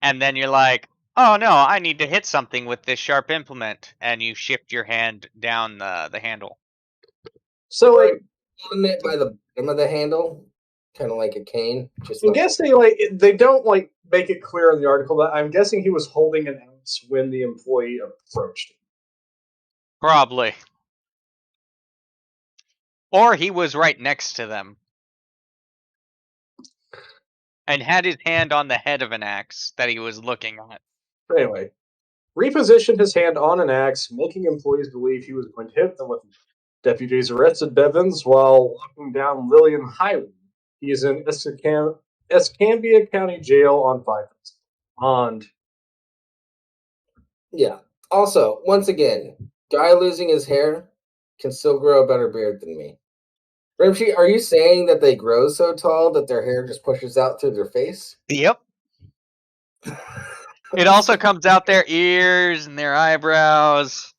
and then you're like, oh no, I need to hit something with this sharp implement, and you shift your hand down the handle. So, like, Holding it by the bottom of the handle, kind of like a cane. Just I'm not- guessing they don't make it clear in the article, but I'm guessing he was holding an axe when the employee approached him. Probably. Or he was right next to them. And had his hand on the head of an axe that he was looking at. Anyway, repositioned his hand on an axe, making employees believe he was going to hit them with it. Deputies arrested Bevins while walking down Lillian Highway. He is in Escambia County Jail on $5,000 bond. Yeah. Also, once again, guy losing his hair can still grow a better beard than me. Rimshee, are you saying that they grow so tall that their hair just pushes out through their face? Yep. It also comes out their ears and their eyebrows.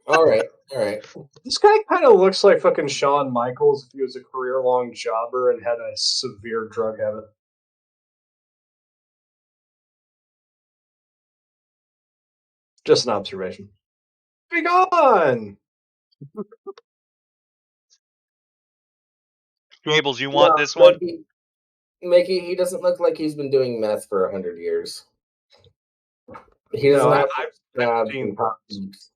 All right, all right. This guy kind of looks like fucking Shawn Michaels if he was a career-long jobber and had a severe drug habit. Just an observation. Be gone! Gables, you want this one? Mickey, he doesn't look like he's been doing meth for 100 years. He doesn't No, have I've seen problems.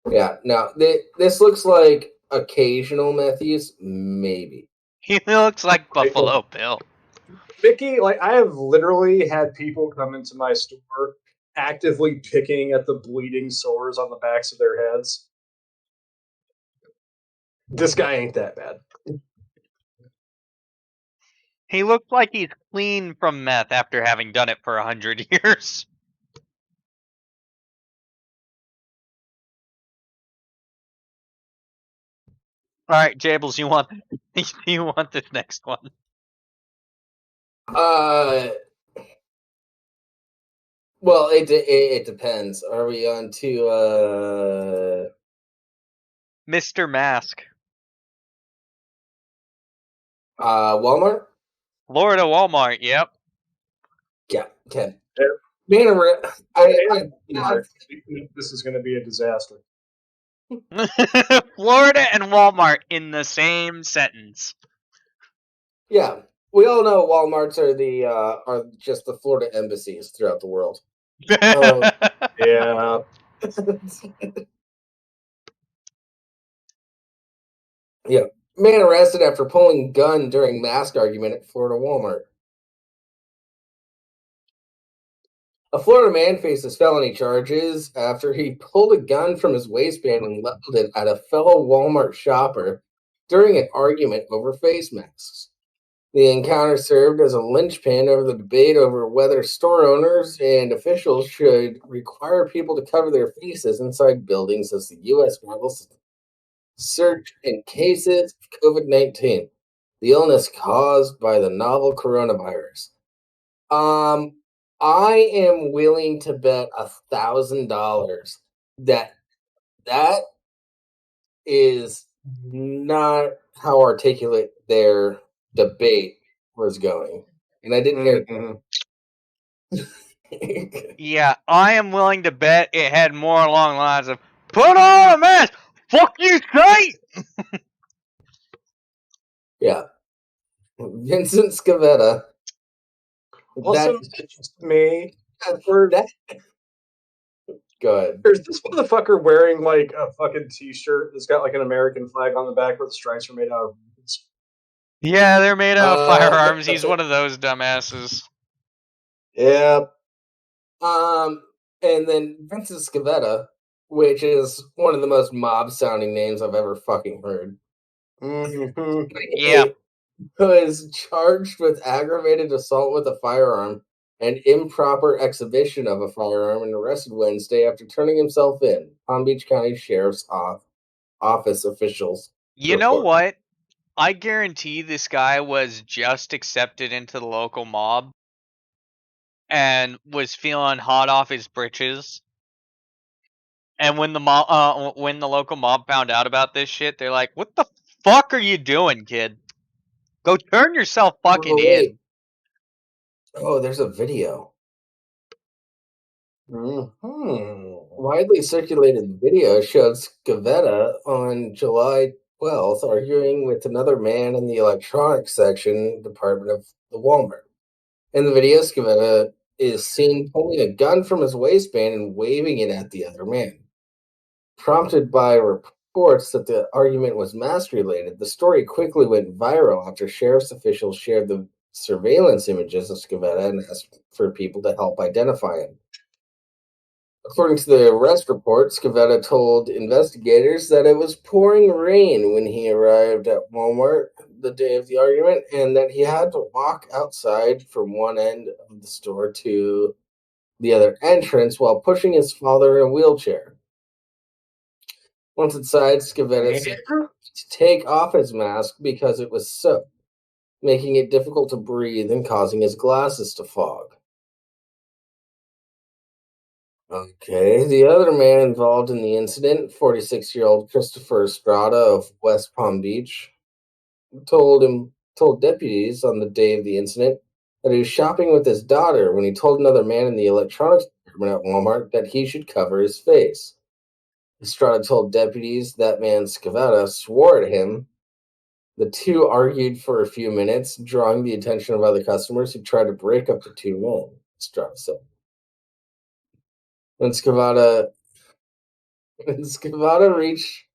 Yeah, no, this looks like occasional meth use, maybe. He looks like Buffalo Bill. Mickey, like I have literally had people come into my store actively picking at the bleeding sores on the backs of their heads. This guy ain't that bad. He looks like he's clean from meth after having done it for 100 years. All right, Jables, you want this next one? Well, it depends. Are we on to Mr. Mask, Walmart? Florida Walmart. Yep. Yeah, okay. Yeah. Man, This is going to be a disaster. Florida and Walmart in the same sentence. Yeah, we all know Walmarts are just the Florida embassies throughout the world. Yeah. Yeah. Man arrested after pulling gun during mask argument at Florida Walmart. A Florida man faces felony charges after he pulled a gun from his waistband and leveled it at a fellow Walmart shopper during an argument over face masks. The encounter served as a linchpin over the debate over whether store owners and officials should require people to cover their faces inside buildings as the U.S. levels surge in cases of COVID-19, the illness caused by the novel coronavirus. I am willing to bet $1,000 that is not how articulate their debate was going, and I didn't hear. Yeah, I am willing to bet it had more along the lines of "Put on a mask, fuck you, say." Yeah, Vincent Scavetta. Also, me. That. Go ahead. There's this motherfucker wearing like a fucking t-shirt that's got like an American flag on the back where the stripes are made out of roots. Yeah, they're made out of firearms. He's one of those dumbasses. Yeah. And then Vincent Scavetta, which is one of the most mob-sounding names I've ever fucking heard. Yeah. Who is charged with aggravated assault with a firearm and improper exhibition of a firearm and arrested Wednesday after turning himself in. Palm Beach County Sheriff's Office officials. You know what? I guarantee this guy was just accepted into the local mob and was feeling hot off his britches. And when the local mob found out about this shit, they're like, "What the fuck are you doing, kid? Go turn yourself fucking in." Oh, there's a video. Mm-hmm. Widely circulated video showed Scavetta on July 12th arguing with another man in the electronics section department of the Walmart. In the video, Scavetta is seen pulling a gun from his waistband and waving it at the other man. Prompted by reports that the argument was mask-related, the story quickly went viral after sheriff's officials shared the surveillance images of Scavetta and asked for people to help identify him. According to the arrest report, Scavetta told investigators that it was pouring rain when he arrived at Walmart the day of the argument and that he had to walk outside from one end of the store to the other entrance while pushing his father in a wheelchair. Once inside, Scavetta said to take off his mask because it was soaked, making it difficult to breathe and causing his glasses to fog. Okay, the other man involved in the incident, 46-year-old Christopher Estrada of West Palm Beach, told deputies on the day of the incident that he was shopping with his daughter when he told another man in the electronics department at Walmart that he should cover his face. Estrada told deputies that man Scavetta swore at him. The two argued for a few minutes, drawing the attention of other customers who tried to break up the two men, Estrada said. When Scavetta reached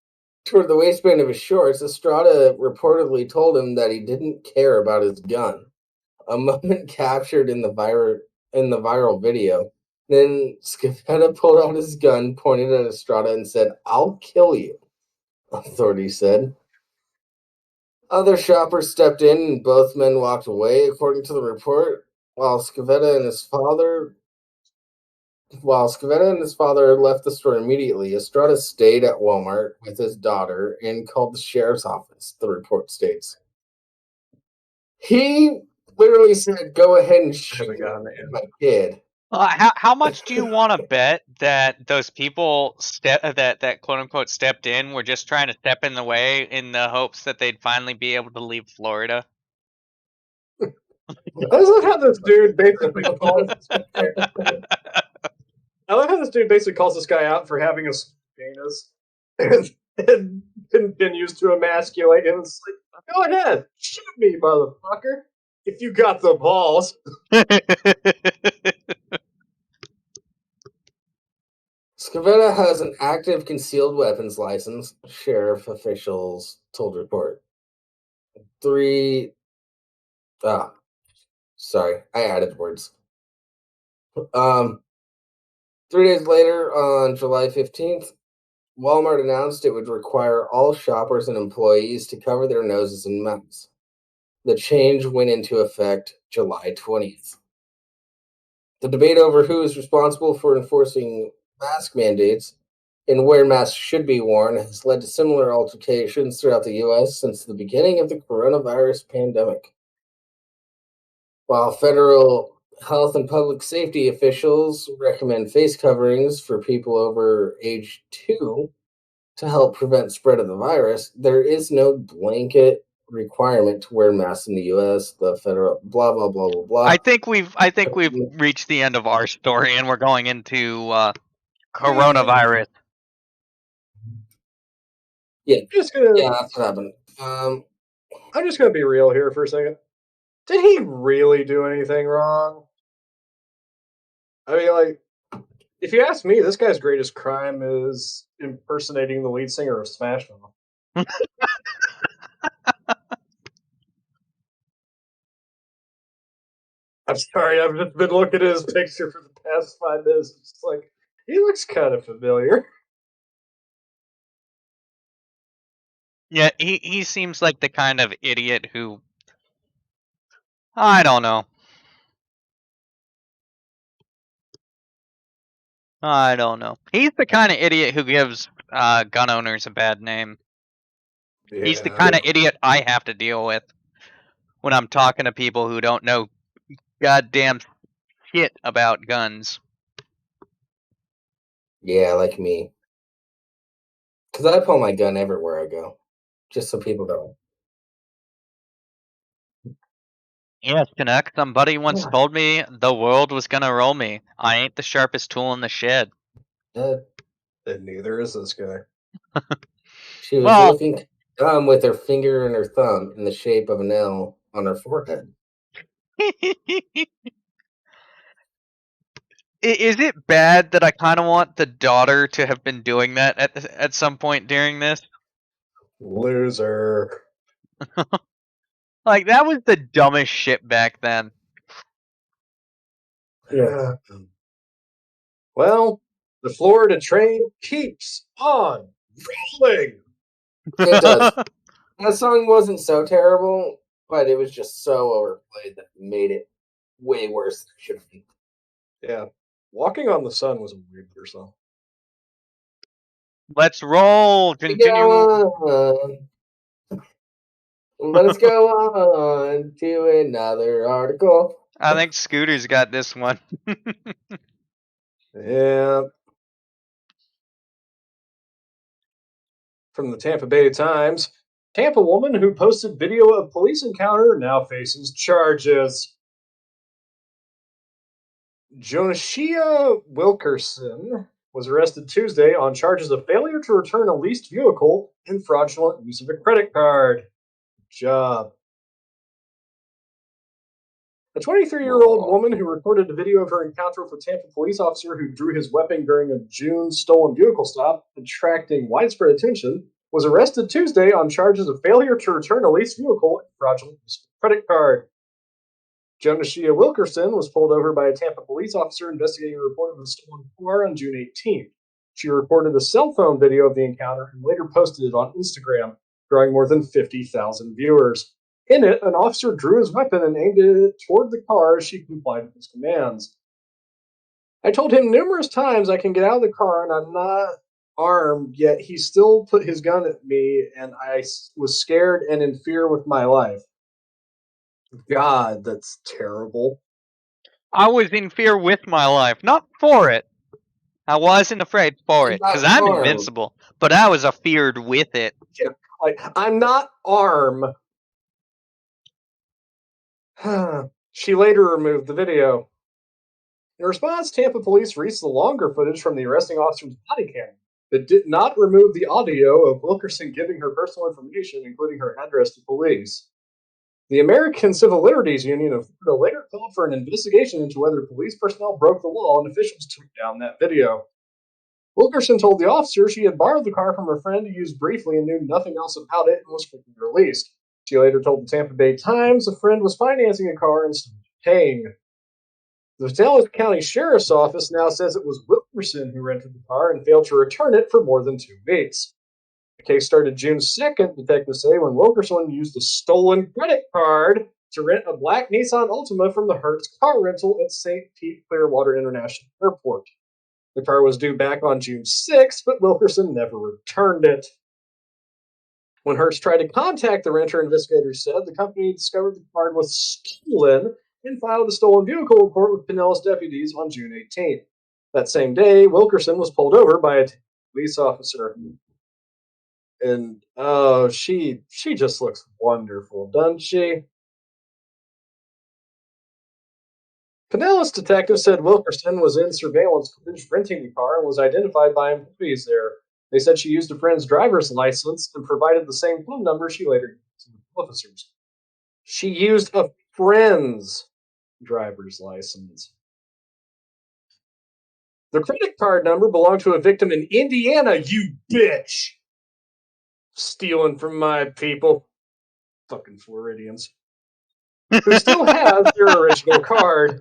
toward the waistband of his shorts, Estrada reportedly told him that he didn't care about his gun. A moment captured in the viral video. Then Scavetta pulled out his gun, pointed at Estrada, and said, "I'll kill you," authorities said. Other shoppers stepped in and both men walked away, according to the report, while Scavetta and his father left the store immediately. Estrada stayed at Walmart with his daughter and called the sheriff's office, the report states. He literally said, "Go ahead and shoot my kid." How much do you want to bet that those people that quote unquote stepped in were just trying to step in the way in the hopes that they'd finally be able to leave Florida? I love how this dude basically calls. I love how this dude basically calls this guy out for having a penis and continues to emasculate him. It's like, go ahead, shoot me, motherfucker, if you got the balls. Scavetta has an active concealed weapons license, sheriff officials told report. Sorry, I added words. 3 days later, on July 15th, Walmart announced it would require all shoppers and employees to cover their noses and mouths. The change went into effect July 20th. The debate over who is responsible for enforcing mask mandates and where masks should be worn has led to similar altercations throughout the U.S. since the beginning of the coronavirus pandemic. While federal health and public safety officials recommend face coverings for people over age 2 to help prevent spread of the virus, there is no blanket requirement to wear masks in the U.S. The federal blah blah blah blah blah. I think we've reached the end of our story, and we're going into coronavirus. Yeah, Just gonna, yeah, that's what happened. I'm just gonna be real here for a second. Did he really do anything wrong? I mean, like, if you ask me, this guy's greatest crime is impersonating the lead singer of Smash Mouth. I'm sorry, I've just been looking at his picture for the past 5 minutes. It's just like, he looks kind of familiar. Yeah, he seems like the kind of idiot who, I don't know. I don't know. He's the kind of idiot who gives gun owners a bad name. Yeah. He's the kind of idiot I have to deal with when I'm talking to people who don't know goddamn shit about guns. Yeah, like me. Because I pull my gun everywhere I go, just so people don't. Yes, Canuck, somebody once told me the world was gonna roll me. I ain't the sharpest tool in the shed. And neither is this guy. She was Well, looking dumb with her finger and her thumb in the shape of an L on her forehead. is it bad that I kind of want the daughter to have been doing that at some point during this? Loser. Like, that was the dumbest shit back then. Yeah. Well, the Florida train keeps on rolling. It does. That song wasn't so terrible, but it was just so overplayed that it made it way worse than it should have been. Yeah. Walking on the Sun was a weird song. Let's roll. Go Continue. on. Let us go on to another article. I think Scooter's got this one. Yeah. From the Tampa Bay Times, Tampa woman who posted video of police encounter now faces charges. Jonashia Wilkerson was arrested Tuesday on charges of failure to return a leased vehicle and fraudulent use of a credit card. Good job. A 23-year-old woman who recorded a video of her encounter with a Tampa police officer who drew his weapon during a June stolen vehicle stop, attracting widespread attention, was arrested Tuesday on charges of failure to return a leased vehicle and fraudulent use of a credit card. Jonashia Wilkerson was pulled over by a Tampa police officer investigating a report of a stolen car on June 18th. She recorded a cell phone video of the encounter and later posted it on Instagram, drawing more than 50,000 viewers. In it, an officer drew his weapon and aimed it toward the car as she complied with his commands. I told him numerous times I can get out of the car and I'm not armed, yet he still put his gun at me and I was scared and in fear with my life. God, that's terrible. I was in fear with my life, not for it. I wasn't afraid for it, because I'm invincible, but I was afeared with it. Yeah, like, I'm not armed. She later removed the video. In response, Tampa police released the longer footage from the arresting officer's body cam that did not remove the audio of Wilkerson giving her personal information, including her address, to police. The American Civil Liberties Union of Florida later called for an investigation into whether police personnel broke the law, and officials took down that video. Wilkerson told the officer she had borrowed the car from her friend to use briefly and knew nothing else about it and was quickly released. She later told the Tampa Bay Times a friend was financing a car and started paying. The Dallas County Sheriff's Office now says it was Wilkerson who rented the car and failed to return it for more than 2 weeks. The case started June 2nd, detectives say, when Wilkerson used a stolen credit card to rent a black Nissan Altima from the Hertz car rental at St. Pete Clearwater International Airport. The car was due back on June 6th, but Wilkerson never returned it. When Hertz tried to contact the renter, investigators said the company discovered the car was stolen and filed a stolen vehicle report with Pinellas deputies on June 18th. That same day, Wilkerson was pulled over by a police officer. And oh, she just looks wonderful, doesn't she? Pinellas detectives said Wilkerson was in surveillance footage renting the car and was identified by employees there. They said she used a friend's driver's license and provided the same phone number she later gave to the officers. She used a friend's driver's license. The credit card number belonged to a victim in Indiana, you bitch! Stealing from my people. Fucking Floridians. Who still has their original card.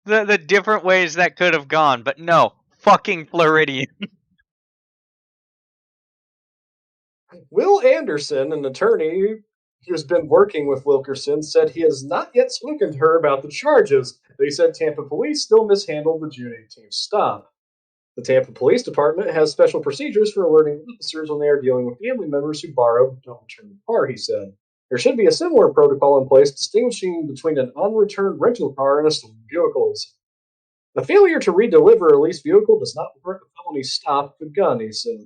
The different ways that could have gone, but no. Fucking Floridian. Will Anderson, an attorney who's been working with Wilkerson, said he has not yet spoken to her about the charges. They said Tampa police still mishandled the June 18th stop. The Tampa Police Department has special procedures for alerting officers when they are dealing with family members who borrow but don't return the car, he said. There should be a similar protocol in place distinguishing between an unreturned rental car and a stolen vehicle, he said. The failure to redeliver a leased vehicle does not warrant a felony stop with a gun, he said.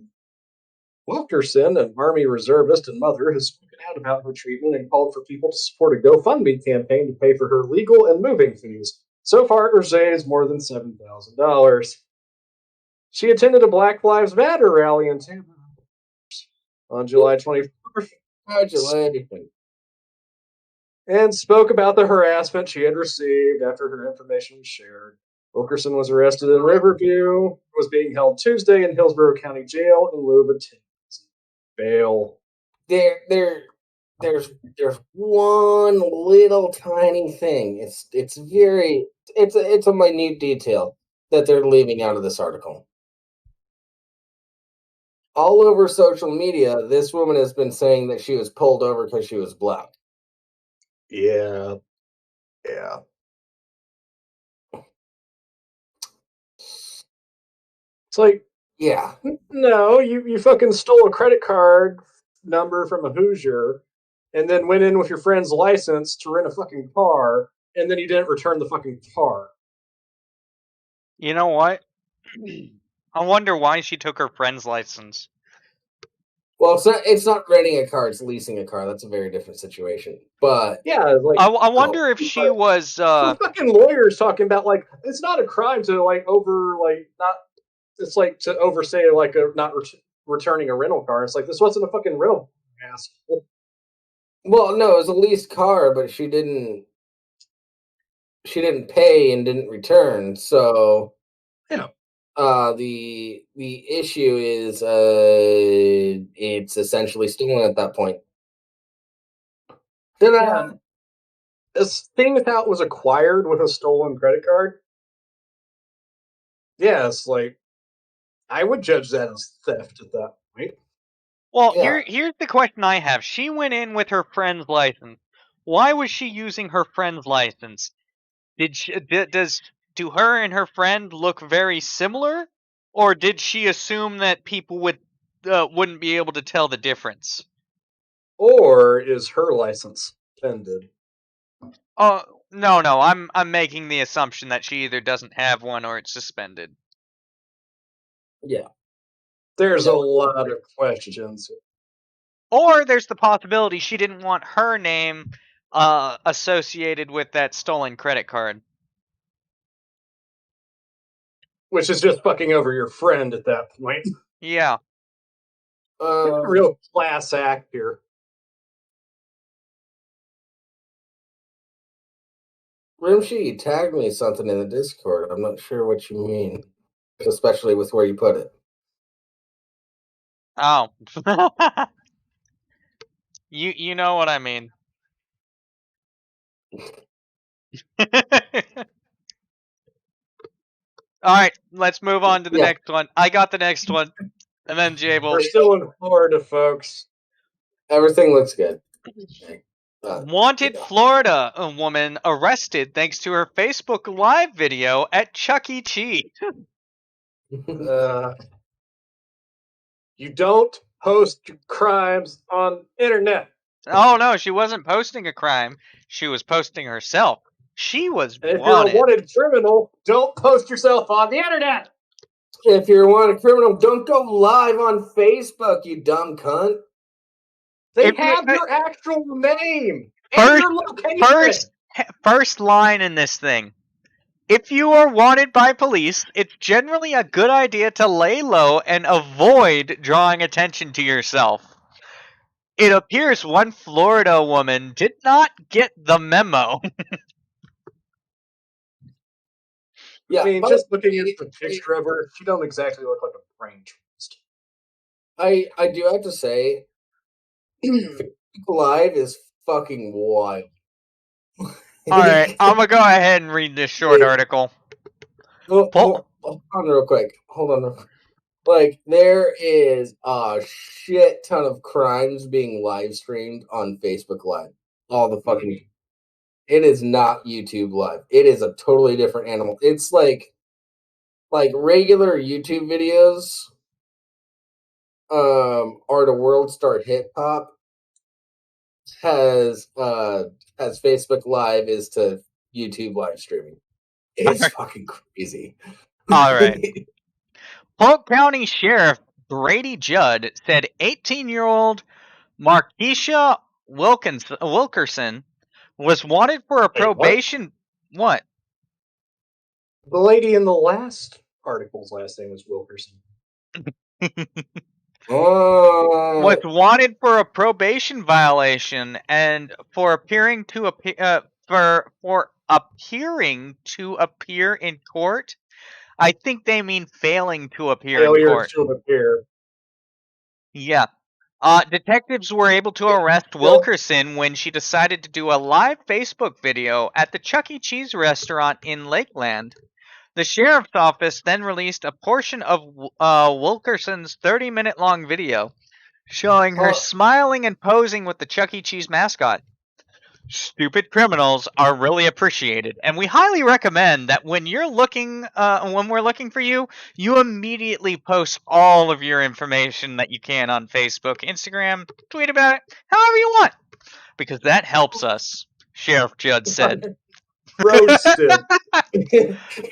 Wilkerson, an Army reservist and mother, has spoken out about her treatment and called for people to support a GoFundMe campaign to pay for her legal and moving fees. So far, it raised more than $7,000. She attended a Black Lives Matter rally in Tampa on July 24th. Congratulations. And spoke about the harassment she had received after her information was shared. Wilkerson was arrested in Riverview, was being held Tuesday in Hillsborough County Jail in lieu of a bail. There's one little tiny thing. It's a minute detail that they're leaving out of this article. All over social media, this woman has been saying that she was pulled over because she was black. Yeah. It's like, Yeah. No, you fucking stole a credit card number from a Hoosier, and then went in with your friend's license to rent a fucking car, and then you didn't return the fucking car. You know what? I wonder why she took her friend's license. Well, it's not renting a car; it's leasing a car. That's a very different situation. But Yeah, like I wonder if she was. the fucking lawyers talking about like it's not a crime to like over like not. It's like to overstay like a not returning a rental car. It's like this wasn't a fucking rental, asshole. well, no, it was a leased car, but she didn't pay and didn't return. So Yeah. the issue is it's essentially stolen at that point. Yeah. This thing with how it was acquired with a stolen credit card. Yeah, it's like I would judge that as theft at that point. Well, Yeah. here's the question I have. She went in with her friend's license. Why was she using her friend's license? Do her and her friend look very similar, or did she assume that people wouldn't be able to tell the difference? Or is her license suspended? Oh no, I'm making the assumption that she either doesn't have one or it's suspended. Yeah. There's a No. lot of questions. Or there's the possibility she didn't want her name associated with that stolen credit card. Which is just fucking over your friend at that point. Yeah. Real class act here. Rimshee tagged me something in the Discord. I'm not sure what you mean, especially with where you put it. Oh. You know what I mean. Alright, let's move on to the next one. I got the next one. And then Jay will. We're still in Florida, folks. Everything looks good. Wanted Florida woman arrested thanks to her Facebook Live video at Chuck E. Cheese. You don't post crimes on internet. Oh no, she wasn't posting a crime. She was posting herself. She was And if wanted. you're a wanted criminal, don't post yourself on the internet. If you're a wanted criminal, don't go live on Facebook, you dumb cunt. They If you- have your actual name and your location. First line in this thing. If you are wanted by police, it's generally a good idea to lay low and avoid drawing attention to yourself. It appears one Florida woman did not get the memo. Yeah, I mean, just looking at the picture of her, she don't exactly look like a brain trust. I do have to say, Facebook Live is fucking wild. Alright, I'm gonna go ahead and read this short article. Hold on real quick. Like, there is a shit ton of crimes being live streamed on Facebook Live. All the fucking. It is not YouTube Live. It is a totally different animal. It's like regular YouTube videos. Are the World Star Hip Hop has Facebook Live is to YouTube live streaming. It's fucking crazy. All right. Polk County Sheriff Brady Judd said 18-year-old Markeisha Wilkerson was wanted for a probation. What? The lady in the last article's last name was Wilkerson. Was wanted for a probation violation and for appearing to appear in court. I think they mean failing to appear in court. To appear. Yeah. Detectives were able to arrest Wilkerson when she decided to do a live Facebook video at the Chuck E. Cheese restaurant in Lakeland. The sheriff's office then released a portion of Wilkerson's 30-minute long video showing her smiling and posing with the Chuck E. Cheese mascot. Stupid criminals are really appreciated, and we highly recommend that when you're looking, when we're looking for you, you immediately post all of your information that you can on Facebook, Instagram, tweet about it, however you want, because that helps us. Sheriff Judd said. Roasted.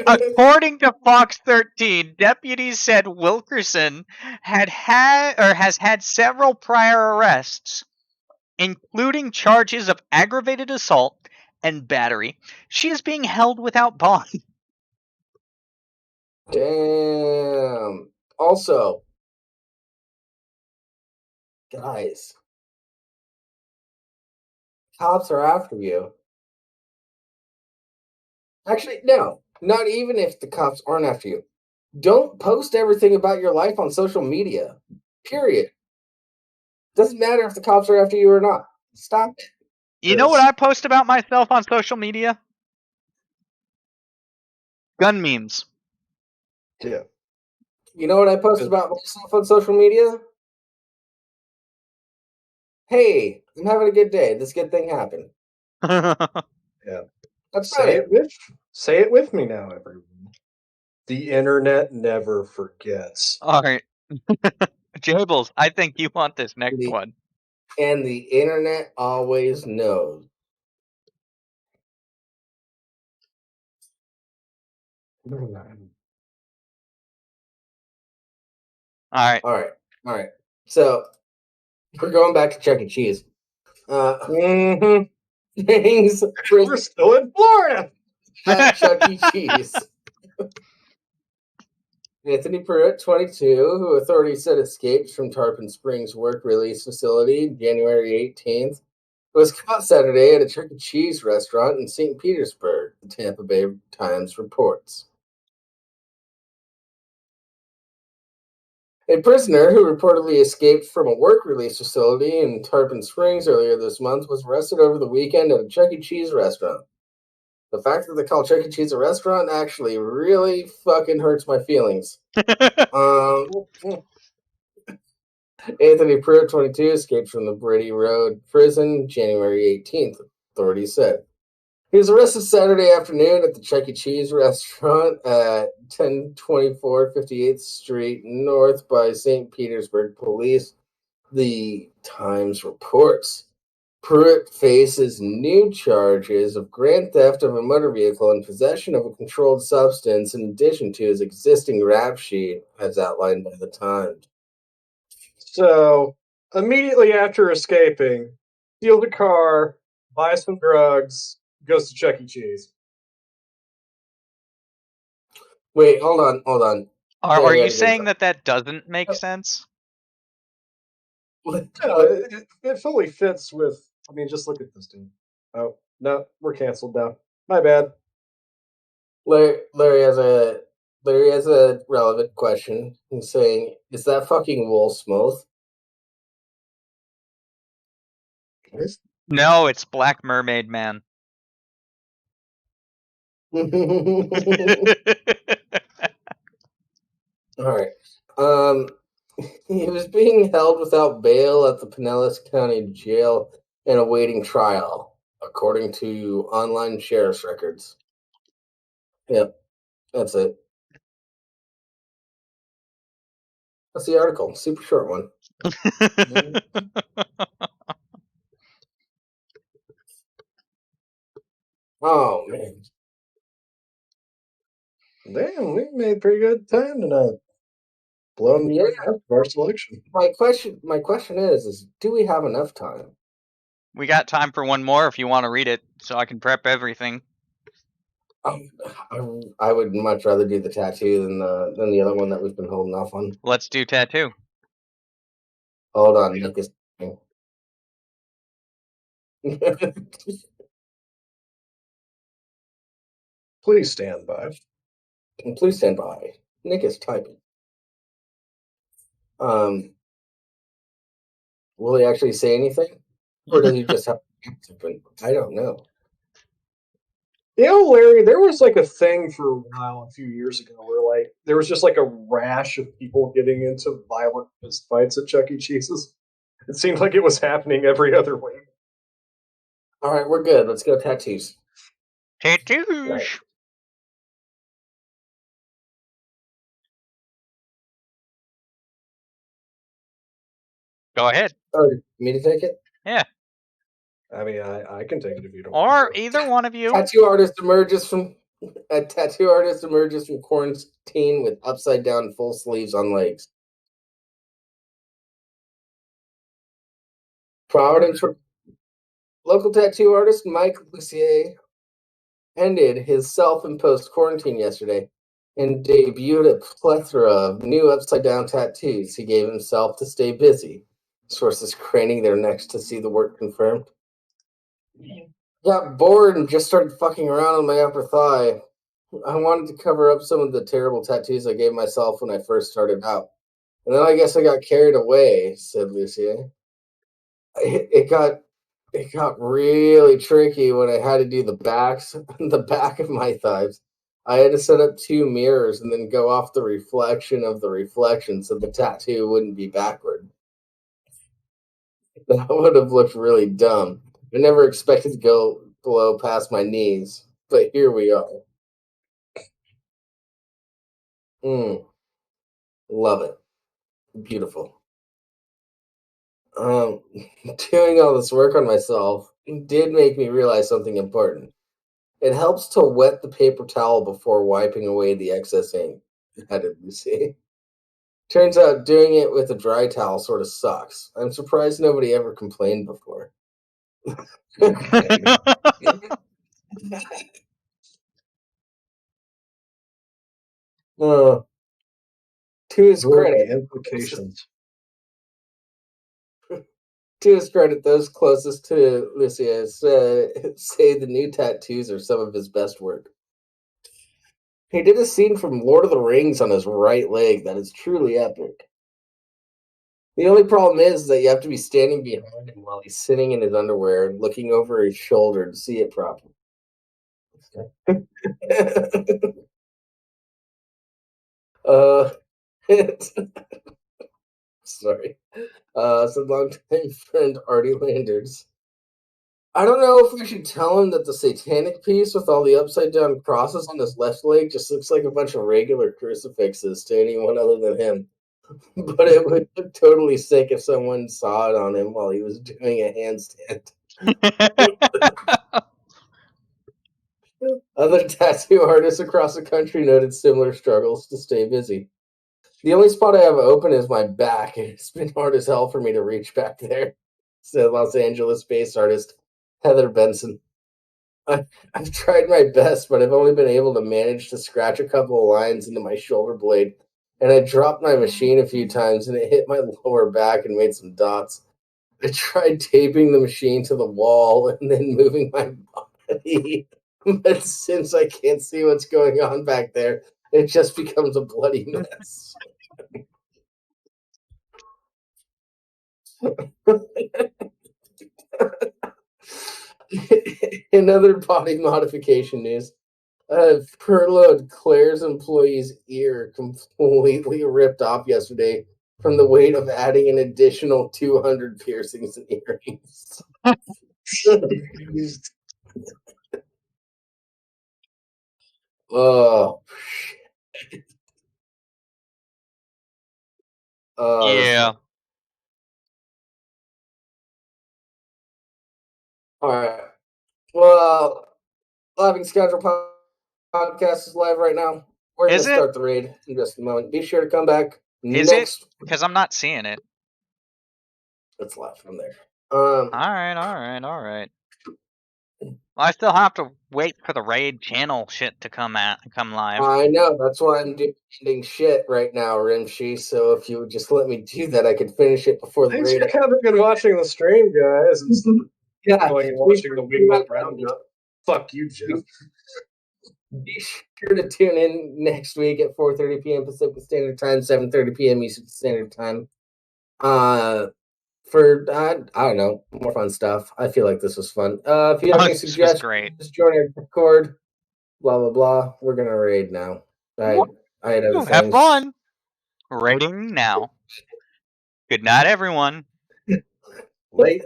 According to Fox 13, deputies said Wilkerson has had several prior arrests, including charges of aggravated assault and battery. She is being held without bond. Damn. Also, guys, cops are after you. Actually, no, not even if the cops aren't after you. Don't post everything about your life on social media. Period. Doesn't matter if the cops are after you or not. Stop it. You know what I post about myself on social media? Gun memes. Yeah. You know what I post about myself on social media? Hey, I'm having a good day. This good thing happened. Yeah. That's Say right. say it with me now, everyone. The internet never forgets. All right. Jables, I think you want this next The, one. and the internet always knows. All right. All right. So we're going back to Chuck E. Cheese. Mm-hmm. Things We're still in Florida. at Chuck E. Cheese. Anthony Pruitt, 22, who authorities said escaped from Tarpon Springs work release facility January 18th, was caught Saturday at a Chuck E. Cheese restaurant in St. Petersburg, the Tampa Bay Times reports. A prisoner who reportedly escaped from a work release facility in Tarpon Springs earlier this month was arrested over the weekend at a Chuck E. Cheese restaurant. The fact that they call Chuck E. Cheese a restaurant actually really fucking hurts my feelings. Anthony Pruitt, 22, escaped from the Brady Road prison January 18th, authorities said. He was arrested Saturday afternoon at the Chuck E. Cheese restaurant at 1024 58th Street North by St. Petersburg police, the Times reports. Pruitt faces new charges of grand theft of a motor vehicle and possession of a controlled substance in addition to his existing rap sheet, as outlined by the Times. So immediately after escaping, steals a car, buys some drugs, goes to Chuck E. Cheese. Wait, hold on. Are you saying that doesn't make sense? No, it fully fits with. I mean, just look at this dude. Oh no, we're canceled now. My bad. Larry has a relevant question. He's saying, "Is that fucking Will Smith?" No, it's Black Mermaid Man. All right. He was being held without bail at the Pinellas County Jail and awaiting trial, according to online sheriff's records. Yep, that's it. That's the article. Super short one. Oh man. Damn, we made pretty good time tonight. Blowing Yeah. our selection. My question is do we have enough time? We got time for one more if you want to read it, so I can prep everything. I would much rather do the tattoo than the other one that we've been holding off on. Let's do tattoo. Hold on, Nick is Please stand by. Please stand by. Nick is typing. Will he actually say anything, or does he just have to? I don't know. You know, Larry, there was like a thing for a while a few years ago where like there was just like a rash of people getting into violent fist fights at Chuck E. Cheese's. It seemed like it was happening every other week. All right, we're good. Let's go tattoos. Tattoos. Right. Go ahead. Oh, me to take it? Yeah. I mean, I can take it if you don't Or want to. either one of you. Tattoo artist emerges from quarantine with upside down full sleeves on legs. Providence local tattoo artist Mike Lucier ended his self-imposed quarantine yesterday and debuted a plethora of new upside-down tattoos he gave himself to stay busy. Sources craning their necks to see the work confirmed. Got bored and just started fucking around on my upper thigh. I wanted to cover up some of the terrible tattoos I gave myself when I first started out. And then I guess I got carried away, said Lucia. It got really tricky when I had to do the back of my thighs. I had to set up 2 mirrors and then go off the reflection of the reflection so the tattoo wouldn't be backward. That would have looked really dumb. I never expected to go below past my knees, but here we are. Love it. Beautiful. Doing all this work on myself did make me realize something important. It helps to wet the paper towel before wiping away the excess ink, added Lucy. Turns out doing it with a dry towel sort of sucks. I'm surprised nobody ever complained before. To his credit, Implications. to his credit, those closest to Lucius say the new tattoos are some of his best work. He did a scene from Lord of the Rings on his right leg that is truly epic. The only problem is that you have to be standing behind him while he's sitting in his underwear and looking over his shoulder to see it properly. Sorry. Said longtime friend Artie Landers. I don't know if we should tell him that the satanic piece with all the upside down crosses on his left leg just looks like a bunch of regular crucifixes to anyone other than him. But it would look totally sick if someone saw it on him while he was doing a handstand. Other tattoo artists across the country noted similar struggles to stay busy. The only spot I have open is my back, and it's been hard as hell for me to reach back there, said Los Angeles-based artist Heather Benson. I've tried my best, but I've only been able to manage to scratch a couple of lines into my shoulder blade, and I dropped my machine a few times, and it hit my lower back and made some dots. I tried taping the machine to the wall and then moving my body, but since I can't see what's going on back there, it just becomes a bloody mess. In other body modification news, furloughed Claire's employee's ear completely ripped off yesterday from the weight of adding an additional 200 piercings and earrings. Oh, Yeah. All right. Well, Laughing Scoundrel podcast is live right now. We're going Is to it? start the raid in just a moment. Be sure to come back Is it? next. Because I'm not seeing it. It's live from there. Alright. I still have to wait for the raid channel shit to come live. I know. That's why I'm doing shit right now, Rimshee. So if you would just let me do that, I could finish it before the Thanks raid. for coming and watching the stream, guys. Instead of Yeah. going and watching the Wing Up Round. Fuck you, Jeff. Be sure to tune in next week at 4:30 p.m. Pacific Standard Time, 7:30 p.m. Eastern Standard Time. For I don't know, more fun stuff. I feel like this was fun. If you have any This was suggestions, great. just join our Discord. Blah blah blah. We're gonna raid now. I had other Have things. fun. Raiding now. Good night, everyone. Late.